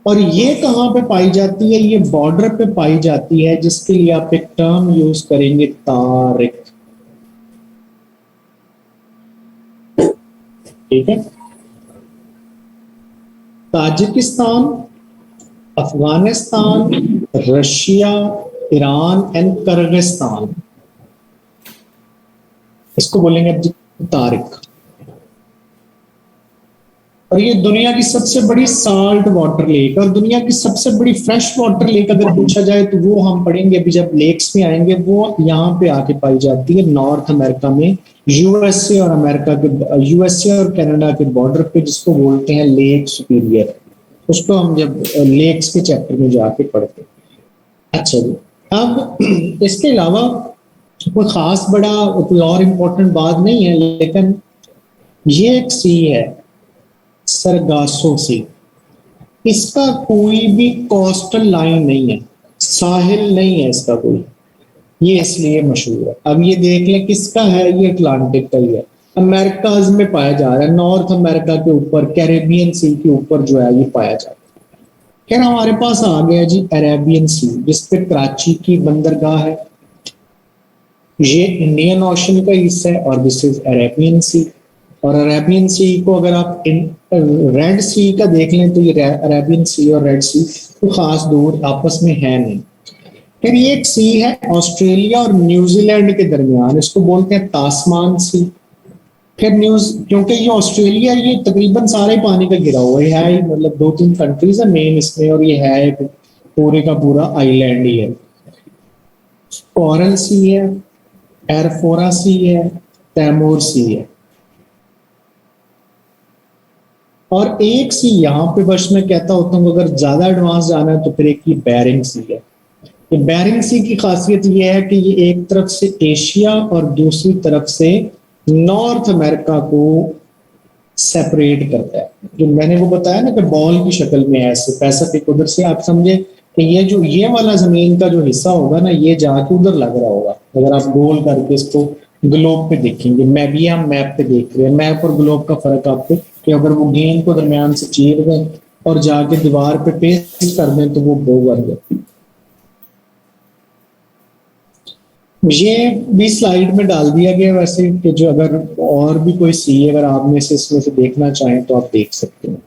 और ये कहाँ पे पाई जाती है? ये बॉर्डर पे पाई जाती है, जिसके लिए आप एक टर्म यूज करेंगे, तारिक। ठीक है, Tajikistan, Afghanistan, Russia, Iran and Kyrgyzstan, इसको बोलेंगे अब तारिक। और ये दुनिया की सबसे बड़ी साल्ट वाटर लेक और दुनिया की सबसे बड़ी फ्रेश वाटर लेक अगर पूछा जाए तो वो हम पढ़ेंगे अभी जब लेक्स में आएंगे। वो यहाँ पे आके पाई जाती है नॉर्थ अमेरिका में, यूएसए और अमेरिका के, यूएसए और कनाडा के बॉर्डर पे, जिसको बोलते हैं लेक सुपीरियर। उसको हम जब लेक्स के चैप्टर में जाके पढ़ते हैं। अच्छा जी, अब इसके अलावा कोई खास बड़ा कोई और इम्पोर्टेंट बात नहीं है, लेकिन ये एक सी है सरगासो सी। इसका कोई भी कोस्टल लाइन नहीं है, साहिल नहीं है इसका कोई, ये इसलिए मशहूर है। अब ये देख लें किसका है, ये अटलांटिक का ही है, अमेरिकाज में पाया जा रहा है, नॉर्थ अमेरिका के ऊपर, कैरेबियन सी के ऊपर जो है ये पाया जाता है। फिर हमारे पास आ गया जी अरेबियन सी, जिसपे कराची की बंदरगाह है। ये इंडियन ओशन का हिस्सा है और दिस इज अरेबियन सी। और अरेबियन सी को अगर आप रेड सी का देख लें तो ये अरेबियन सी और रेड सी तो खास दूर आपस में है नहीं। फिर ये एक सी है ऑस्ट्रेलिया और न्यूजीलैंड के दरमियान, इसको बोलते हैं तास्मान सी। फिर क्योंकि ये ऑस्ट्रेलिया ये तकरीबन सारे पानी का गिरा हुआ है, मतलब 2-3 कंट्रीज है मेन इसमें, और ये है एक पूरे का पूरा आइलैंड ही है। कोरल सी है, एरफोरा सी है, तैमूर सी है। और एक सी यहाँ पे बस मैं कहता होता हूँ अगर ज्यादा एडवांस जाना है तो फिर एक ये बेरिंग सी है। ये बेरिंग सी की खासियत ये है कि ये एक तरफ से एशिया और दूसरी तरफ से नॉर्थ अमेरिका को सेपरेट करता है। जो मैंने वो बताया ना कि बॉल की शक्ल में ऐसे पैसिफिक, उधर से आप समझे कि ये जो ये वाला जमीन का जो हिस्सा होगा ना, ये जाके उधर लग रहा होगा। अगर आप गोल करके इसको ग्लोब पे देखेंगे, मैं भी हम मैप पे देख रहे हैं, मैप और ग्लोब का फर्क आपको कि अगर वो गेंद को दरमियान से चीर दें और जाके दीवार पे पेस्ट कर दें तो वो बो बन जाती। ये भी स्लाइड में डाल दिया गया वैसे कि जो अगर और भी कोई सी अगर आप में से इसमें से देखना चाहें तो आप देख सकते हैं।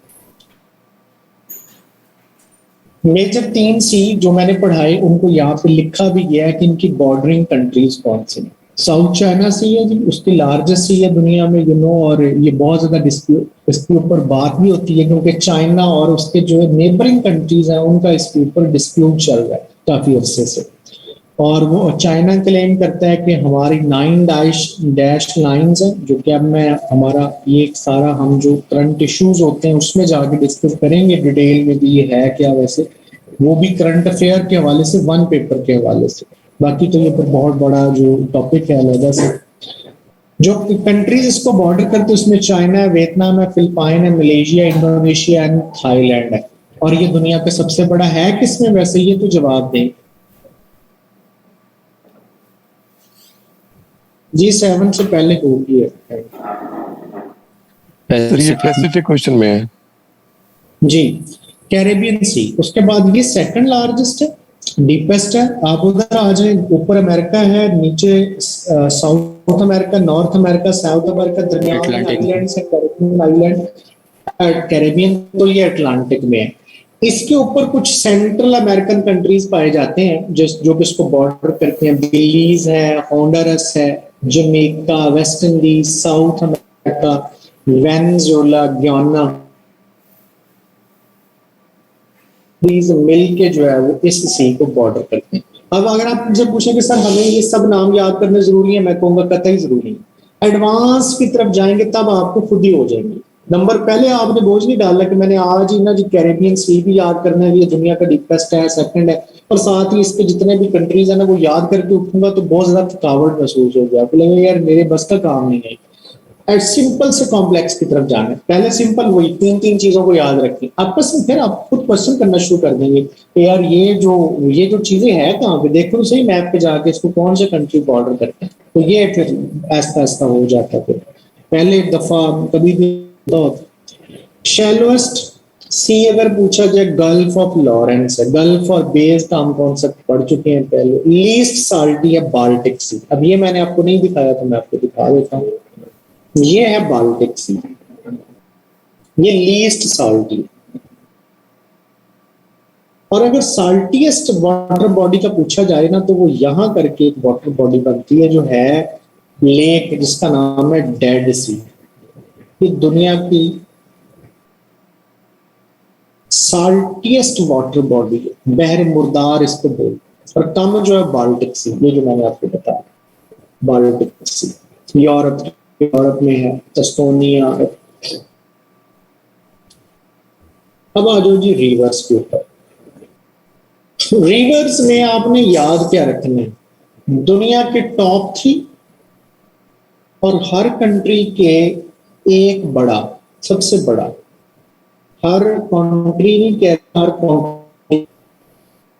मेजर 3 सी जो मैंने पढ़ाए उनको यहाँ पे लिखा भी गया है कि इनकी बॉर्डरिंग कंट्रीज कौन सी हैं। साउथ चाइना सी है जी, उसकी लार्जेस्ट सी है दुनिया में, और ये बहुत ज्यादा डिस्प्यूट इसके ऊपर बात भी होती है क्योंकि चाइना और उसके जो नेबरिंग कंट्रीज हैं उनका इसके ऊपर डिस्प्यूट चल रहा है काफी अरसे से। और वो चाइना क्लेम करता है कि हमारी 9 डैश लाइंस हैं, जो कि अब मैं हमारा ये एक सारा हम जो करंट इश्यूज होते हैं उसमें जाके डिस्कस करेंगे डिटेल में भी ये है क्या वैसे, वो भी करंट अफेयर के हवाले से, वन पेपर के हवाले से। बाकी तो ये पर बहुत बड़ा जो टॉपिक है अलग से। जो कंट्रीज इसको बॉर्डर करते हैं उसमें चाइना है, वियतनाम है, फिलिपाइन है, मलेशिया, इंडोनेशिया एंड थाईलैंड है। और ये दुनिया का सबसे बड़ा है किसमें वैसे, ये तो जवाब दें जी। 7 से पहले होगी है सर ये पैसिफिक क्वेश्चन में है जी। कैरेबियन सी, उसके बाद ये सेकंड लार्जेस्ट है, डीपेस्ट है। आप उधर आ जाए, ऊपर अमेरिका है, नीचे south America, north America, south America, दरमियान में अटलांटिक। आइलैंड है, कैरेबियन आइलैंड। कैरेबियन तो ये अटलांटिक में है। इसके ऊपर कुछ सेंट्रल अमेरिकन कंट्रीज पाए जाते हैं जो कि इसको बॉर्डर करते हैं। बिलीज है, होंडुरस है, Jamaica, West Indies, south America, Venezuela, गियाना, मिल के जो है वो इस सी को बॉर्डर करते हैं। अब अगर आप जब पूछेंगे सर हमें ये सब नाम याद करने जरूरी है, मैं कहूंगा कतई जरूरी है। एडवांस की तरफ जाएंगे तब आपको खुद ही हो जाएंगे। नंबर पहले आपने बोझ नहीं डाला कि मैंने आज ही ना जी कैरेबियन सी भी याद करना है, ये दुनिया का डीपेस्ट है, सेकंड है, और साथ ही इसके जितने भी कंट्रीज है ना वो याद करके उठूंगा तो बहुत ज्यादा थकावट महसूस हो गया, लगेगा यार मेरे बस का काम नहीं है। सिंपल से कॉम्प्लेक्स की तरफ जाना है। पहले सिंपल वही तीन चीजों को याद रखें आपस में, फिर आप खुद क्वेश्चन करना शुरू कर देंगे कि यार ये जो चीजें हैं कहाँ पे, देखो तो सही मैप पे जाके इसको कौन से कंट्री बॉर्डर करते हैं, तो ये फिर ऐसा ऐसा हो जाता है। फिर पहले दफा कभी भी शैलोएस्ट सी अगर पूछा जाए गल्फ ऑफ लॉरेंस है, गल्फ और बेस का हम कॉन्सेप्ट पढ़ चुके हैं पहले। लीस्ट साल्टी है बाल्टिक सी, अब ये मैंने आपको नहीं दिखाया तो मैं आपको दिखा देता हूँ। ये है बाल्टिक सी, ये लीस्ट साल्टी। और अगर साल्टीएस्ट वाटर बॉडी का पूछा जाए ना तो वो यहां करके एक वाटर बॉडी बनती है जो है लेक, जिसका नाम है डेड सी। ये दुनिया की साल्टीएस्ट वाटर बॉडी है, बहर मुर्दार इसको बोलते। और कम जो है बाल्टिक सी, ये जो मैंने आपको बताया बाल्टिक सी। यूरोप में है, एस्टोनिया। अब आ जाओ जी रिवर्स के ऊपर। रिवर्स में आपने याद क्या रखना है, दुनिया के टॉप 3 और हर कंट्री के एक बड़ा, सबसे बड़ा, हर कंट्री नहीं कहता, हर कंट्री।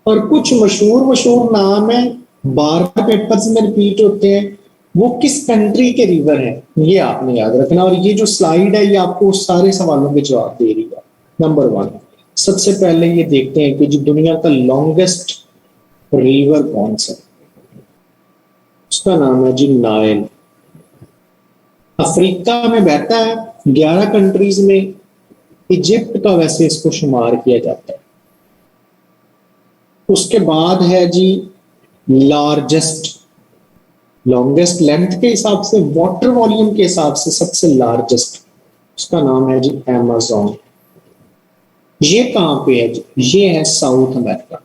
और कुछ मशहूर नाम है, बार बार पेपर्स में रिपीट होते हैं, वो किस कंट्री के रिवर है ये आपने याद रखना। और ये जो स्लाइड है ये आपको सारे सवालों के जवाब दे रही है। नंबर 1, सबसे पहले ये देखते हैं कि जो दुनिया का लॉन्गेस्ट रिवर कौन सा, उसका नाम है जी नाइल। अफ्रीका में बहता है, 11 कंट्रीज में, इजिप्ट का वैसे इसको शुमार किया जाता है। उसके बाद है जी लार्जेस्ट, लॉन्गेस्ट लेंथ के हिसाब से, वाटर वॉल्यूम के हिसाब से सबसे लार्जेस्ट, उसका नाम है जी अमेज़न। ये कहां पे है जी, ये है साउथ अमेरिका,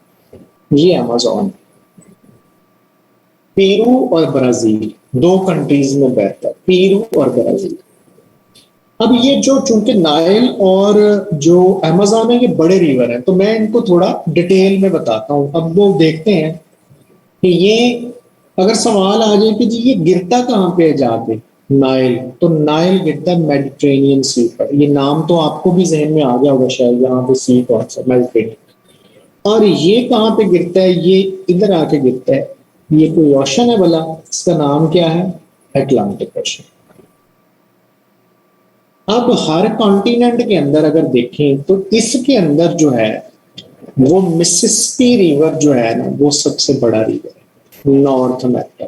ये अमेज़न। पेरू और ब्राजील 2 कंट्रीज में बहता है, पेरू और ब्राजील। अब ये जो चूंकि नाइल और जो अमेज़न है ये बड़े रिवर हैं, तो मैं इनको थोड़ा डिटेल में बताता हूं। अब वो देखते हैं कि ये अगर सवाल आ जाए कि जी ये गिरता कहाँ पे है जाके नाइल, तो नाइल गिरता है मेडिटेरेनियन सी पर। ये नाम तो आपको भी जहन में आ गया होगा शायद, यहाँ पे सी कौन सा, मेडिटेरेनियन। और ये कहाँ पे गिरता है, ये इधर आके गिरता है। ये कोई ओशन है भला, इसका नाम क्या है, अटलांटिक ओशन। अब हर कॉन्टिनेंट के अंदर अगर देखें तो इसके अंदर जो है वो मिसिसिपी रिवर जो है ना वो सबसे बड़ा रिवर है नॉर्थ अमेरिका।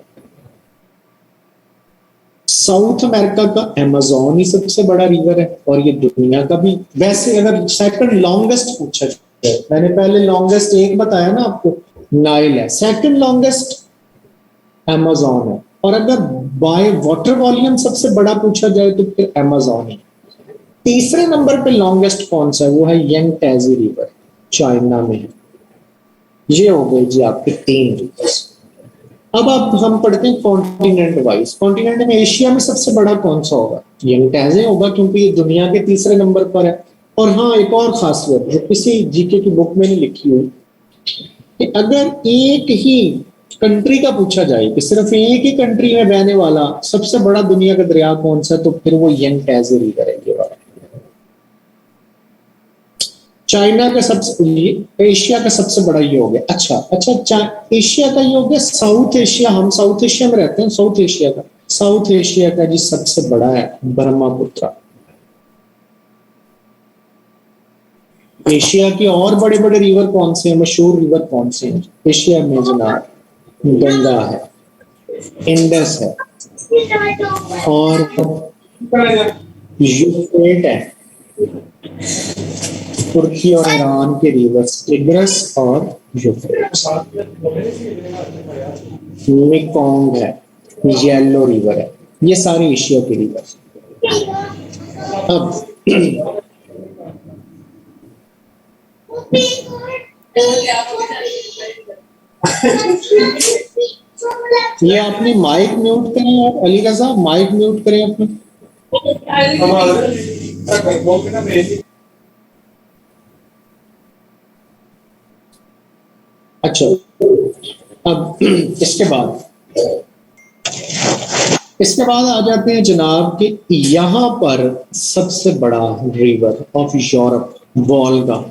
साउथ अमेरिका का अमेज़न ही सबसे बड़ा रिवर है और ये दुनिया का भी। वैसे अगर सेकंड लॉन्गेस्ट पूछा जाए, मैंने पहले लॉन्गेस्ट एक बताया ना आपको, नाइल है। सेकंड लॉन्गेस्ट अमेज़न है। और अगर बाय वाटर वॉल्यूम सबसे बड़ा पूछा जाए तो फिर अमेज़न है। तीसरे नंबर पे लॉन्गेस्ट कौन सा है, वो है यांगत्से रिवर, चाइना में है। ये हो गए जी आपके 3 रिवर्स। अब हम पढ़ते हैं कॉन्टिनेंट वाइज। कॉन्टिनेंट में एशिया में सबसे बड़ा कौन सा होगा? यंगटैजे होगा, क्योंकि ये दुनिया के तीसरे नंबर पर है। और हाँ, एक और खासियत जो किसी जीके की बुक में नहीं लिखी हुई, कि अगर एक ही कंट्री का पूछा जाए कि सिर्फ एक ही कंट्री में बहने वाला सबसे बड़ा दुनिया का दरिया कौन सा है, तो फिर वो यंगटैजे रिवर है ये वाला। चाइना का सबसे, एशिया का सबसे बड़ा ये हो गया। अच्छा, एशिया का ये हो गया। साउथ एशिया, हम साउथ एशिया में रहते हैं। साउथ एशिया का जी सबसे बड़ा है ब्रह्मपुत्र। एशिया के और बड़े बड़े रिवर कौन से हैं, मशहूर रिवर कौन से हैं एशिया में? जनाब, गंगा है, इंडस है, और यूफ्रेट है। तुर्की और ईरान के रिवर्स टिग्रिस और यूफ्रेट्स। मेकोंग है, येलो रिवर है। ये सारे एशिया के रिवर। अब ये अपनी माइक म्यूट करें आप, अली रजा माइक म्यूट करें अपना। अच्छा, अब इसके बाद आ जाते हैं जनाब कि यहां पर सबसे बड़ा रिवर ऑफ यूरोप वोल्गा।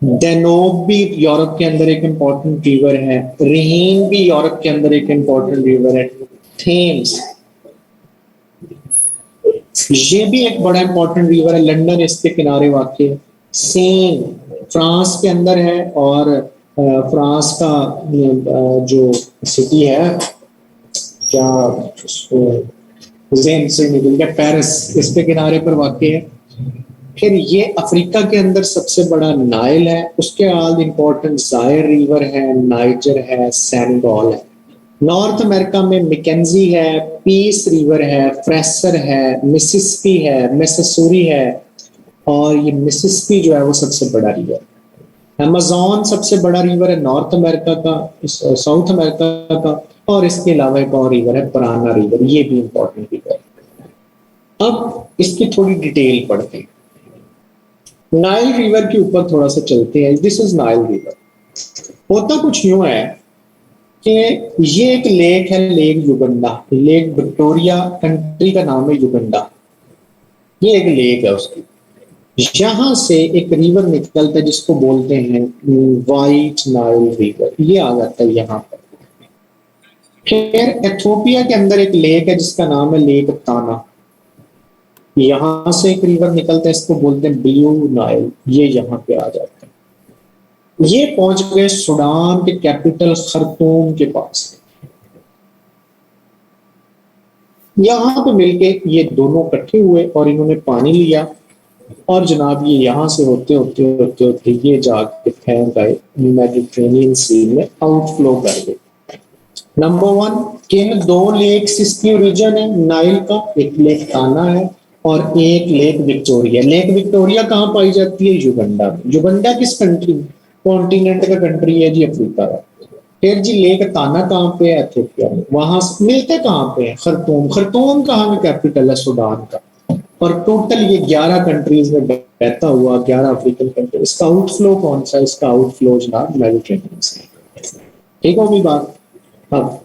डेनोब भी यूरोप के अंदर एक इंपॉर्टेंट रिवर है। रेन भी यूरोप के अंदर एक इंपॉर्टेंट रिवर है। थेम्स, ये भी एक बड़ा इंपॉर्टेंट रिवर है, लंदन इसके किनारे वाक़ है। सेन फ्रांस के अंदर है, और फ्रांस का जो सिटी है, क्या जेन से निकल गया, पेरिस, इसके किनारे पर वाक़ है। फिर ये अफ्रीका के अंदर सबसे बड़ा नाइल है। उसके बाद इंपॉर्टेंट जायर रिवर है, नाइजर है, सेनेगल है। नॉर्थ अमेरिका में मैकेंजी है, पीस रिवर है, फ्रेसर है, मिसिसिपी है, मिसिसुरी है, और ये मिसिसिपी जो है वो सबसे बड़ा रिवर है। अमेज़न सबसे बड़ा रिवर है नॉर्थ अमेरिका का, साउथ अमेरिका का। और इसके अलावा एक और रिवर है पराना रिवर, ये भी इंपॉर्टेंट रिवर है। अब इसकी थोड़ी डिटेल पढ़ते हैं। नाइल रिवर के ऊपर थोड़ा सा चलते हैं। This is Nile river. होता कुछ यूं है कि ये एक लेक है, lake Uganda, lake Victoria country का नाम है युगंडा। ये एक लेक है उसकी। यहां से एक रिवर निकलता है जिसको बोलते हैं वाइट नाइल रिवर, ये आ जाता है यहाँ पर। फिर एथियोपिया के अंदर एक लेक है जिसका नाम है लेक ताना। यहां से एक रिवर निकलता है, इसको बोलते हैं ब्लू नाइल, ये यहाँ पे आ जाता है। ये पहुंच गए सूडान के कैपिटल खर्तूम के पास। यहां पे मिलके ये दोनों इकट्ठे हुए और इन्होंने पानी लिया, और जनाब ये यहां से होते होते होते होते ये जाके फेंक गए मेडिटेरेनियन सी में, आउटफ्लो कर गए। नंबर वन, किन दो लेक्स इसकी ओरिजिन है नाइल का? एक लेक ताना है और एक लेक विक्टोरिया। लेक विक्टोरिया कहाँ पाई जाती है? युगंडा में। युगंडा किस कंट्री, कॉन्टिनेंट का कंट्री है जी? अफ्रीका का। फिर जी लेक ताना कहाँ पे है? एथियोपिया में। वहां मिलते कहाँ पे है? खरतूम। खरतूम कहाँ में कैपिटल है? सूडान का। और टोटल ये 11 कंट्रीज में बहता हुआ, 11 अफ्रीकन कंट्री। इसका आउटफ्लो कौन सा? इसका आउटफ्लो जनाब मेडिटेरेनियन से। ठीक होगी बात। अब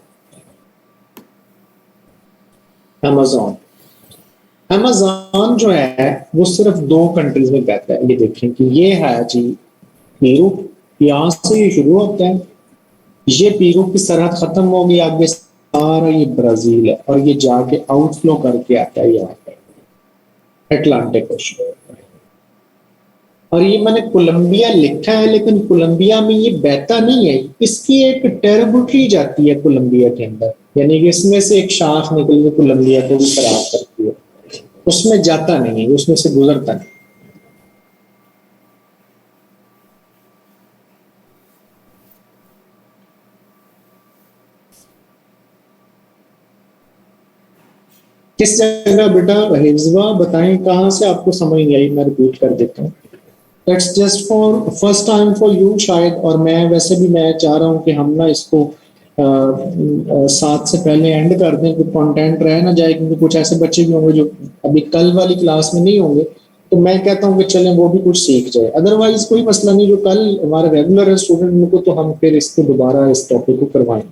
अमेज़न, अमेज़न जो है वो सिर्फ 2 कंट्रीज में बहता है। ये देखें कि ये है जी पेरू, यहां से ये शुरू होता है, ये पेरू की सरहद खत्म हो गई, आगे सारा ये ब्राजील है, और ये जाके आउटफ्लो करके आता है यहाँ पे अटलांटिक ओशन। और ये मैंने कोलंबिया लिखा है, लेकिन कोलंबिया में ये बहता नहीं है, इसकी एक टेरिटरी जाती है कोलंबिया के अंदर, यानी कि इसमें से एक शाख निकल के कोलंबिया को भी खराब करती है। उसमें जाता नहीं है, उसमें से गुजरता नहीं। किस जगह बेटा? हिफ्ज़ा बताएं कहां से आपको समझ नहीं आई, मैं रिपीट कर देता हूँ। It's just for first time for you शायद, और मैं वैसे भी मैं चाह रहा हूँ कि हम ना इसको 7 से पहले एंड कर दें, कि कंटेंट रह ना जाए, क्योंकि कुछ ऐसे बच्चे भी होंगे जो अभी कल वाली क्लास में नहीं होंगे, तो मैं कहता हूँ कि चलें वो भी कुछ सीख जाए। अदरवाइज कोई मसला नहीं, जो कल हमारे रेगुलर स्टूडेंट उनको तो हम फिर इसको दोबारा इस टॉपिक को करवाएं।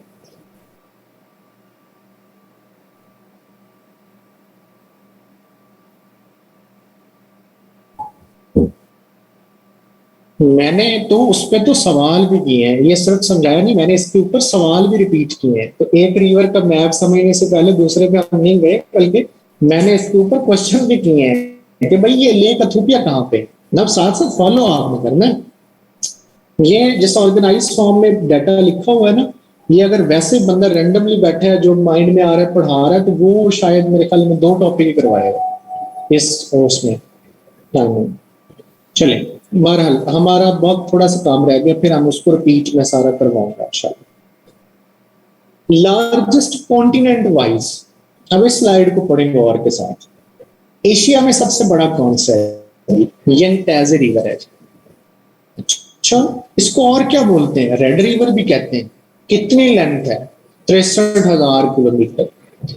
मैंने तो उस पे तो सवाल भी किए हैं, ये सिर्फ समझाया नहीं, मैंने इसके ऊपर सवाल भी रिपीट किए हैं। तो एक रिवर का मैप समझने से पहले दूसरे पे हम नहीं गए, बल्कि मैंने इसके ऊपर क्वेश्चन भी किए हैं कि भाई ये लेक अथुपिया कहाँ पे, ना साथ साथ फॉलो आपने करना है। ये जिस ऑर्गेनाइज फॉर्म में डाटा लिखा हुआ है ना, ये अगर वैसे बंदा रैंडमली बैठा है जो माइंड में आ रहा है पढ़ा रहा है, तो वो शायद मेरे ख्याल में 2 टॉपिक करवाएगा इस उसमें टाइम। चले, बहरहाल हमारा बहुत थोड़ा सा काम रह गया, फिर हम उसको रिपीट में सारा करवाऊंगा इंशाल्लाह। लार्जेस्ट कॉन्टिनेंट वाइज, अब इस स्लाइड को पढ़ेंगे और के साथ। एशिया में सबसे बड़ा कौन सा है? यंगटेज़े रिवर है। अच्छा, इसको और क्या बोलते हैं? रेड रिवर भी कहते हैं। कितनी लेंथ है? 63,000 किलोमीटर।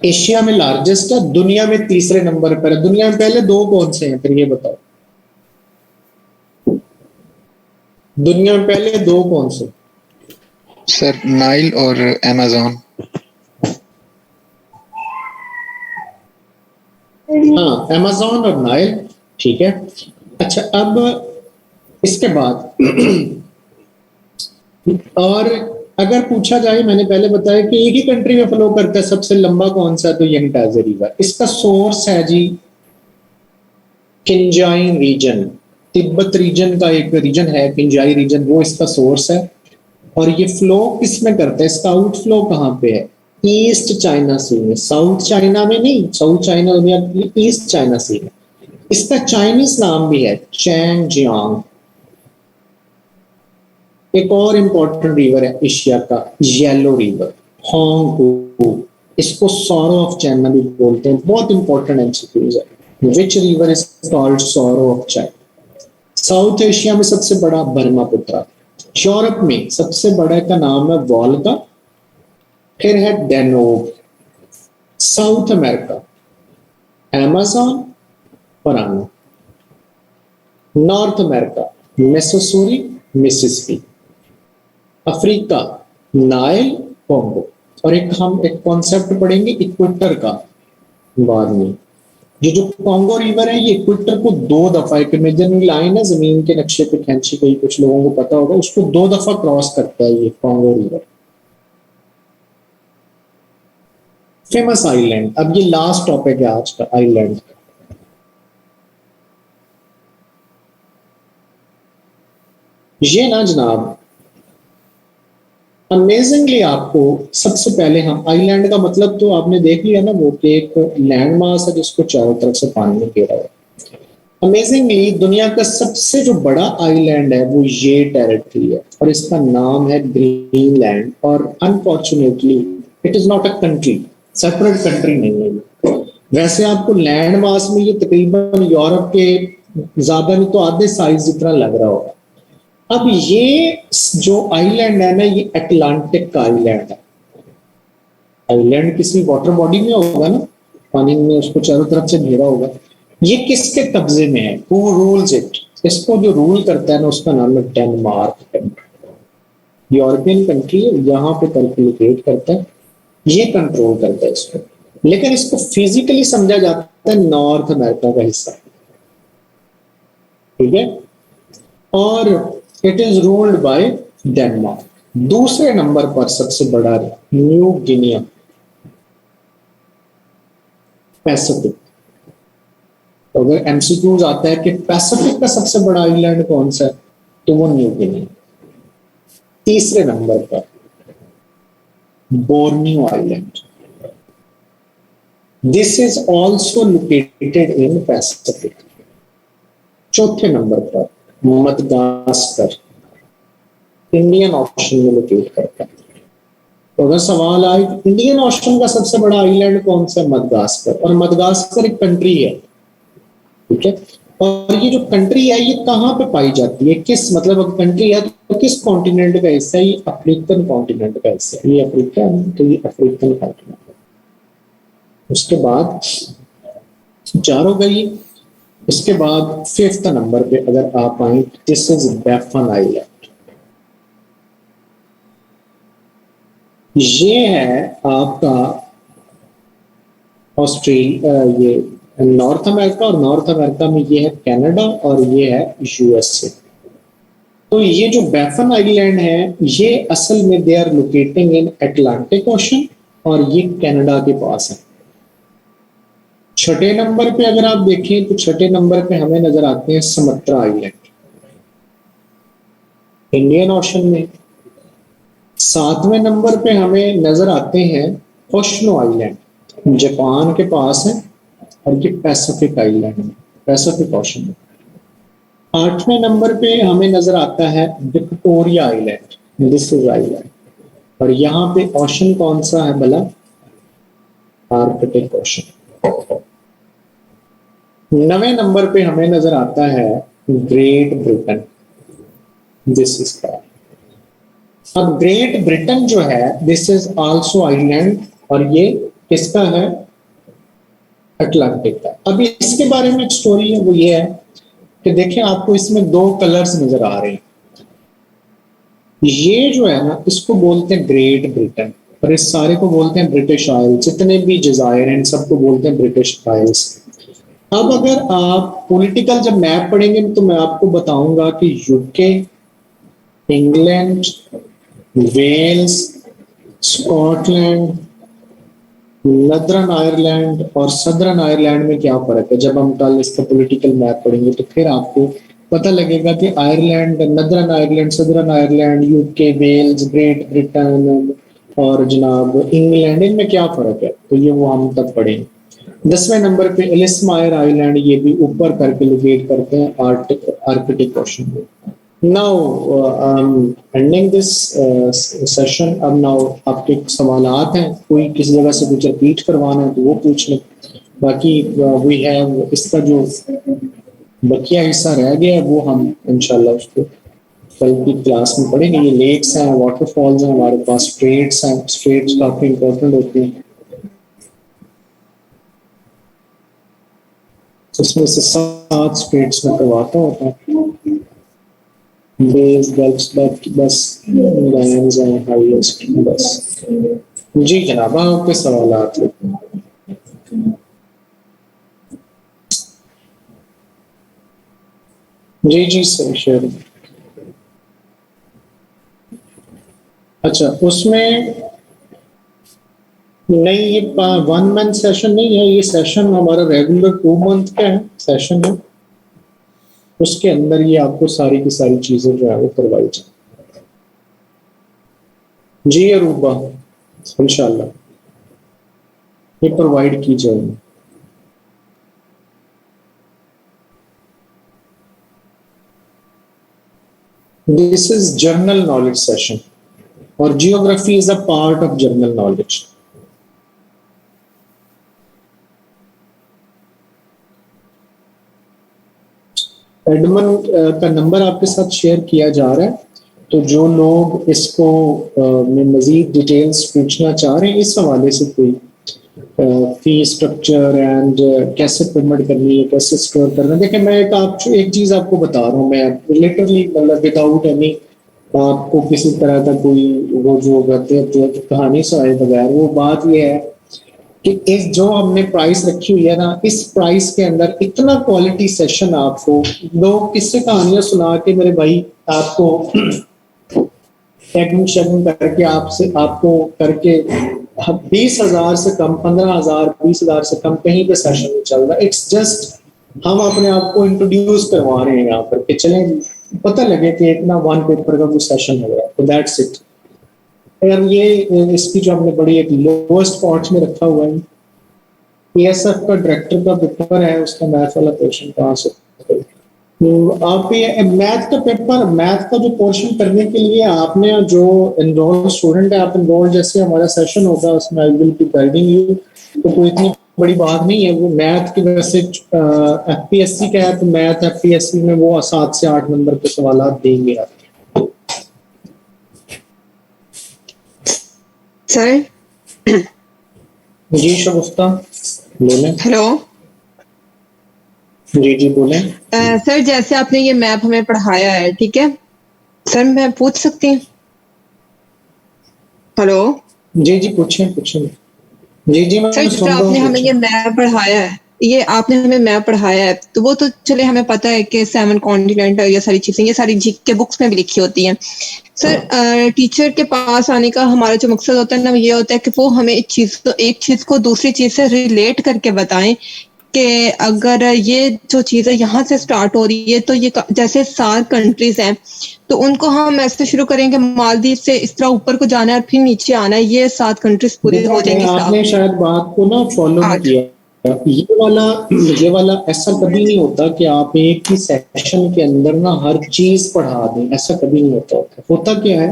एशिया में लार्जेस्ट है, दुनिया में तीसरे नंबर पर है। दुनिया में पहले 2 कौन से हैं, फिर ये बताओ। दुनिया में पहले 2 कौन से? सर नाइल और अमेज़न। हाँ, अमेज़न और नाइल, ठीक है। अच्छा, अब इसके बाद और अगर पूछा जाए, मैंने पहले बताया कि एक ही कंट्री में फ्लो करता है, सबसे लंबा कौन सा, तो यंगटेज़े रिवर। इसका सोर्स है जी किंजाई रीजन, तिब्बत रीजन का एक रीजन है किंजाई रीजन, वो इसका सोर्स है। और ये फ्लो किस में करता है? इसका आउटफ्लो कहाँ पे है? ईस्ट चाइना सी में, साउथ चाइना में नहीं, साउथ चाइना में, ईस्ट चाइना सी में। इसका चाइनीज नाम भी है चैंगजियांग। एक और इंपॉर्टेंट रिवर है एशिया का, येलो रिवर, होंगहू। इसको सॉरो ऑफ चाइना भी बोलते हैं। बहुत इंपॉर्टेंट एमसीक्यूज है। Which river is called sorrow of China? South Asia में सबसे बड़ा ब्रह्मपुत्र। यूरोप में सबसे बड़ा का नाम है वोल्गा, फिर है Danube. South America Amazon, Parana. North America Mississippi, Mississippi. Africa Nile, Congo. और एक हम एक कॉन्सेप्ट पढ़ेंगे इक्वेटर का बाद में। ये जो कॉन्गो रिवर है, ये इक्वेटर को 2 दफा, एक इमेजिनरी लाइन है जमीन के नक्शे पे खींची गई, कुछ लोगों को पता होगा, उसको 2 दफा क्रॉस करता है ये कॉन्गो रिवर। फेमस आइलैंड, अब ये लास्ट टॉपिक है आज का, आइलैंड। ये ना जनाब, अमेजिंगली आपको सबसे पहले हम आइलैंड का मतलब तो आपने देख लिया ना, वो कि एक लैंड मास है जिसको चारों तरफ से पानी में घेरा है। अमेजिंगली दुनिया का सबसे जो बड़ा आइलैंड है वो ये टेरिटरी है, और इसका नाम है ग्रीनलैंड। और unfortunately it is not a country, separate country नहीं है। वैसे आपको लैंड मास में ये तकरीबन यूरोप के ज्यादा नहीं तो आधे साइज जितना लग रहा होगा। अब ये जो आइलैंड है ना, ये अटलांटिक का आइलैंड है। आइलैंड किसी वाटर बॉडी में होगा ना, पानी में उसको चारों तरफ से घेरा होगा। ये किसके कब्जे में है? Who rules it? इसको जो रूल करता है ना, उसका नाम है डेनमार्क। यूरोपियन कंट्री यहाँ पे कैलकुलेट करता है, ये कंट्रोल करता है इसको। लेकिन इसको फिजिकली समझा जाता है नॉर्थ अमेरिका का हिस्सा, ठीक है। और it is ruled by Denmark. दूसरे नंबर पर सबसे बड़ा न्यू गिनिया, पैसिफिक। तो अगर एमसीक्यूज आता है कि पैसिफिक का सबसे बड़ा आइलैंड कौन सा है, तो वो न्यू गिनिया। तीसरे नंबर पर Borneo island, this is also located in Pacific. चौथे नंबर पर मदगास्कर, इंडियन ओशन में लोकेट करता है। तो अगर सवाल आए इंडियन ओशन का सबसे बड़ा आइलैंड कौन सा? मदगास्कर। और मदगास्कर एक कंट्री है, ठीक है। और ये जो कंट्री है ये कहाँ पे पाई जाती है, किस मतलब अगर कंट्री है तो किस कॉन्टिनेंट का हिस्सा है, ये अफ्रीकन कॉन्टिनेंट का हिस्सा है, ये अफ्रीका है तो ये अफ्रीकन कॉन्टिनेंट है। उसके बाद 4 हो गई। उसके बाद 5th नंबर पे अगर आप आए, दिस इज बैफन आइलैंड। ये है आपका ऑस्ट्रेलिया, ये नॉर्थ अमेरिका, और नॉर्थ अमेरिका में ये है कनाडा और ये है यूएसए। तो ये जो बैफन आइलैंड है ये असल में they are locating in Atlantic Ocean और ये कनाडा के पास है। 6ठे नंबर पे अगर आप देखें तो 6ठे नंबर पे हमें नजर आते हैं सुमात्रा आइलैंड, इंडियन ओशन में। 7वें नंबर पे हमें नजर आते हैं ओशनो आइलैंड, जापान के पास है और ये पैसिफिक आइलैंड है, पैसिफिक ओशन में। 8वें नंबर पे हमें नजर आता है Victoria island, this is island, और यहाँ पे ओशन कौन सा है भला, आर्कटिक ओशन। 9वें नंबर पे हमें नजर आता है ग्रेट ब्रिटेन, दिस इज का। अब ग्रेट ब्रिटेन जो है दिस इज आल्सो आइलैंड और ये किसका है, अटलांटिक का। अब इसके बारे में एक स्टोरी है, वो ये है कि देखें आपको इसमें 2 कलर्स नजर आ रहे हैं। ये जो है ना इसको बोलते हैं ग्रेट ब्रिटेन और इस सारे को बोलते हैं ब्रिटिश आइल, जितने भी जजायर हैं सबको बोलते हैं ब्रिटिश आइल्स। अब अगर आप पॉलिटिकल जब मैप पढ़ेंगे तो मैं आपको बताऊंगा कि UK, England, Wales, Scotland, Northern Ireland और सदरन आयरलैंड में क्या फर्क है। जब हम कल इसका पॉलिटिकल मैप पढ़ेंगे तो फिर आपको पता लगेगा कि Ireland, Northern Ireland, Southern Ireland, UK, Wales, Great Britain और जनाब इंग्लैंड, इनमें क्या फर्क है, तो ये वो हम तब पढ़ेंगे। 10वें नंबर पे एलिसमायर आइलैंड, ये भी ऊपर करके लोकेट करते हैं आर्कटिक ओशन में। Now ending this session. अब नाउ आपके सवालात हैं, कोई किसी जगह से कुछ रिपीट करवाना है तो वो पूछ लें, बाकी वी हैव इसका जो बकिया हिस्सा रह गया है वो हम इंशाल्लाह उसको कल की क्लास में पढ़ेंगे। ये लेक्स हैं, वाटरफॉल्स हैं, हमारे पास स्ट्रेट्स हैं, स्ट्रेट्स काफी इंपॉर्टेंट होते हैं। उसमें से 7 स्ट्रेट्स में करवाता होता है, बेस, गल्फ, बस लायंस हैं हाईएस्ट, बस। जी जनाब, आपके सवालात जी जी सर शेयर। अच्छा उसमें नहीं, ये 1 मंथ सेशन नहीं है, ये सेशन हमारा रेगुलर 2 मंथ का है सेशन है। उसके अंदर ये आपको सारी की सारी चीजें जो है वो करवाई जाए। जी अरूबा, इंशाल्लाह ये प्रोवाइड की जाएगी। This is general knowledge session और geography is a part of general knowledge. Admin का नंबर आपके साथ शेयर किया जा रहा है, तो जो लोग इसको में मजीद डिटेल्स पूछना चाह रहे हैं इस हवाले से, कोई फी स्ट्रक्चर एंड कैसे पेमेंट करनी है, कैसे स्टोर करना है। देखिए मैं एक चीज आपको बता रहा हूँ, मैं लिटरली मतलब विदाउट एनी आपको किसी तरह का कोई वो जो कहते हैं कहानी सुनाए बगैर, वो बात ये है कि इस जो हमने प्राइस रखी हुई है ना, इस प्राइस के अंदर इतना क्वालिटी सेशन आपको, लोग किससे कहानियां सुना के मेरे भाई आपको टैगिंग करके आपको करके 20,000 से कम, 15,000, 20,000 से कम कहीं पे सेशन नहीं चल रहा। इट्स जस्ट हम अपने आप को इंट्रोड्यूस करवा रहे हैं यहाँ पर कि चलें पता लगे कि इतना 1 पेपर का कोई सेशन हो रहा है, तो दैट्स इट। यार ये इसकी जो हमने बड़ी एक लोएस्ट पॉइंट में रखा हुआ है, पीएसएफ का डायरेक्टर का पेपर है, उसका मैथ वाला क्वेश्चन कहाँ से तो आप ये मैथ का जो पोर्शन करने के लिए आपने जो एनरोल स्टूडेंट है, आप एनरोल जैसे हमारा सेशन होगा उसमें I will be guiding you, तो कोई इतनी बड़ी बात नहीं है। वो मैथ की वैसे एफपीएससी का है, तो मैथ एफपीएससी में वो 7 से 8 नंबर के सवाल देंगे आप। सर जी शगुफ्ता बोले। हेलो जी बोले। सर जैसे आपने ये मैप हमें पढ़ाया है, ठीक है सर, मैं पूछ सकती हूँ? हेलो जी पूछें। जी मैं सर, सुन जो रहा हूँ। आपने हमें ये मैप पढ़ाया है, ये आपने हमें मैप पढ़ाया है, तो वो तो चले हमें पता है कि 7 कॉन्टिनेंट है, ये सारी चीजें, ये सारी जीके बुक्स में भी लिखी होती हैं। सर टीचर के पास आने का हमारा जो मकसद होता है ना, ये होता है कि वो हमें एक चीज को दूसरी चीज से रिलेट करके बताएं कि अगर ये जो चीज है यहाँ से स्टार्ट हो रही है, तो ये जैसे 7 कंट्रीज हैं, तो उनको हम ऐसे शुरू करेंगे मालदीव से, इस तरह ऊपर को जाना है और फिर नीचे आना है, ये 7 कंट्रीज पूरी हो जाएंगी। आपने शायद बात को ना फॉलो नहीं किया। ये वाला ऐसा कभी नहीं होता कि आप एक ही सेशन के अंदर ना हर चीज पढ़ा दें, ऐसा कभी नहीं होता। होता क्या है,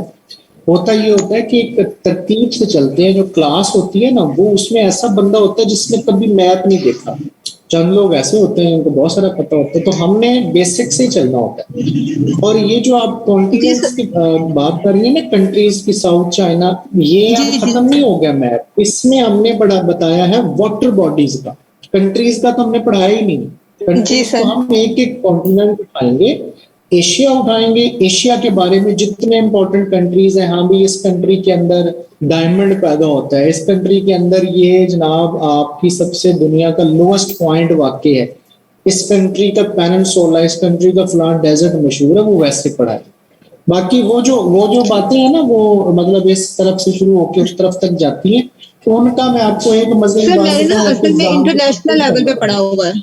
होता ये होता है कि एक तरतीब से चलते हैं। जो क्लास होती है ना, वो उसमें ऐसा बंदा होता है जिसने कभी मैप नहीं देखा, चंद लोग ऐसे होते हैं उनको बहुत सारा पता होता है, तो हमने बेसिक से चलना होता है। और ये जो आप कॉन्टिनेंट्स की बात कर रही है ना, कंट्रीज की, साउथ चाइना, ये अब खत्म नहीं हो गया मैप। इसमें हमने बड़ा बताया है वाटर बॉडीज का, कंट्रीज का तो हमने पढ़ाया ही नहीं। कंट्रीज को हम एक एक कॉन्टिनेंट उठाएंगे, एशिया उठाएंगे, एशिया के बारे में जितने इंपॉर्टेंट कंट्रीज हैं, हाँ भी इस कंट्री के अंदर डायमंड पैदा होता है, इस कंट्री के अंदर ये जनाब आपकी सबसे दुनिया का लोएस्ट पॉइंट वाकई है, इस कंट्री का पेनिनसुला, इस कंट्री का फलान डेजर्ट मशहूर है, वो वैसे पढ़ा है। बाकी वो जो बातें हैं ना, वो मतलब इस तरफ से शुरू होकर उस तरफ तक जाती हैं, तो उनका मैं आपको एक मजे की बात बताऊं, असल में इंटरनेशनल लेवल पे पढ़ा हुआ है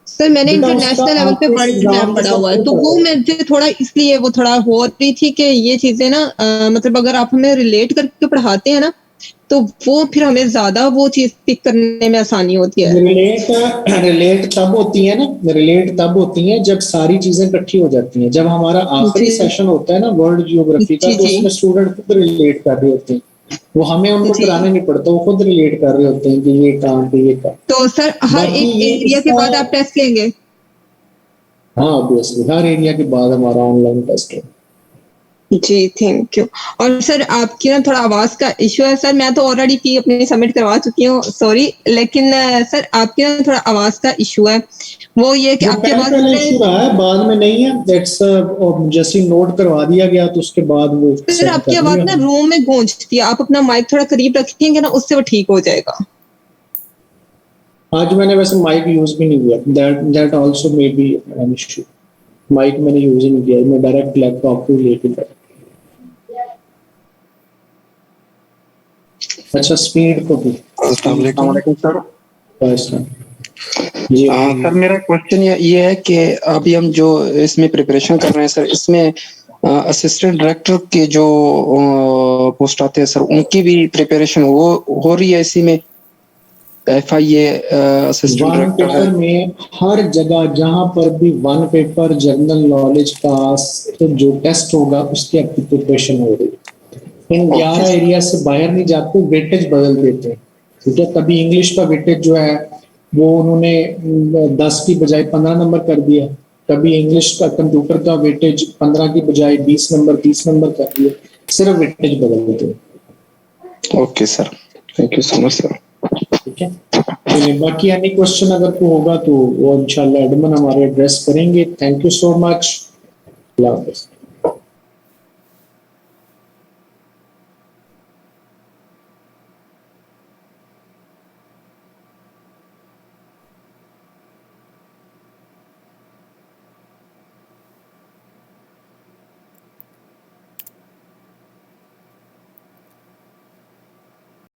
सर, मैंने इंटरनेशनल लेवल पे वर्ल्ड मैप पढ़ा हुआ है, तो वो मुझे थोड़ा इसलिए वो थोड़ा हो रही थी कि ये चीजें ना मतलब अगर आप हमें रिलेट करके पढ़ाते हैं ना, तो वो फिर हमें ज्यादा वो चीज पिक करने में आसानी होती है। रिलेट तब होती है ना, रिलेट तब होती है जब सारी चीजें इकट्ठी हो जाती हैं। जब हमारा आखिरी सेशन होता है ना वर्ल्ड जियोग्राफी का, तो उसमें स्टूडेंट खुद रिलेट कर रहे होते हैं, वो हमें उनको कराने नहीं पड़ता, वो खुद रिलेट कर रहे होते हैं कि ये काम पे ये काम। तो सर हर एक एरिया के बाद आप टेस्ट लेंगे? हाँ ऑब्वियसली हर एरिया के बाद हमारा ऑनलाइन टेस्ट है। जी थैंक यू। और सर आपकी ना थोड़ा आवाज का इशू है सर, मैं तो ऑलरेडी की अपनी सबमिट करवा चुकी हूँ, सॉरी, लेकिन सर आपकी ना थोड़ा आवाज का इशू है, वो ये कि आपकी आवाज इशू रहा है, बाद में नहीं है, दैट्स जैसे नोट करवा दिया गया तो उसके बाद वो सर आपकी आवाज ना रूम में गूंजती है, आप अपना माइक थोड़ा करीब रखेंगे ना, उससे वो ठीक हो जाएगा। आज मैंने वैसे माइक यूज भी नहीं किया, that also may be an issue. Mike मैंने यूज ही नहीं किया, मैं डायरेक्ट लैपटॉप को लेके बैठा। अच्छा स्पीड को भी। अस्सलाम वालेकुम सर। जी सर मेरा क्वेश्चन ये है कि अभी हम जो इसमें प्रिपरेशन कर रहे हैं सर, इसमें असिस्टेंट डायरेक्टर के जो पोस्ट आते हैं सर, उनकी भी प्रिपरेशन हो रही है इसी में? FIA असिस्टेंट डायरेक्टर में हर जगह जहां पर भी वन पेपर जनरल नॉलेज का जो टेस्ट होगा उसकी आपकी प्रिपरेशन हो रही है। इन 11 एरिया से बाहर नहीं जाते, वेटेज बदल देते हैं, ठीक है। कभी इंग्लिश का वेटेज जो है वो उन्होंने 10 की बजाय 15 नंबर कर दिया, कभी इंग्लिश का कंप्यूटर का वेटेज 15 की बजाय 20 नंबर 30 नंबर कर दिया, सिर्फ वेटेज बदल देते हैं। Okay sir, thank you so much sir. ठीक है, चलिए बाकी एनी क्वेश्चन अगर कोई होगा तो वो इंशाल्लाह एडमिन हमारे एड्रेस करेंगे। Thank you so much. अल्लाह हाफ़िज़।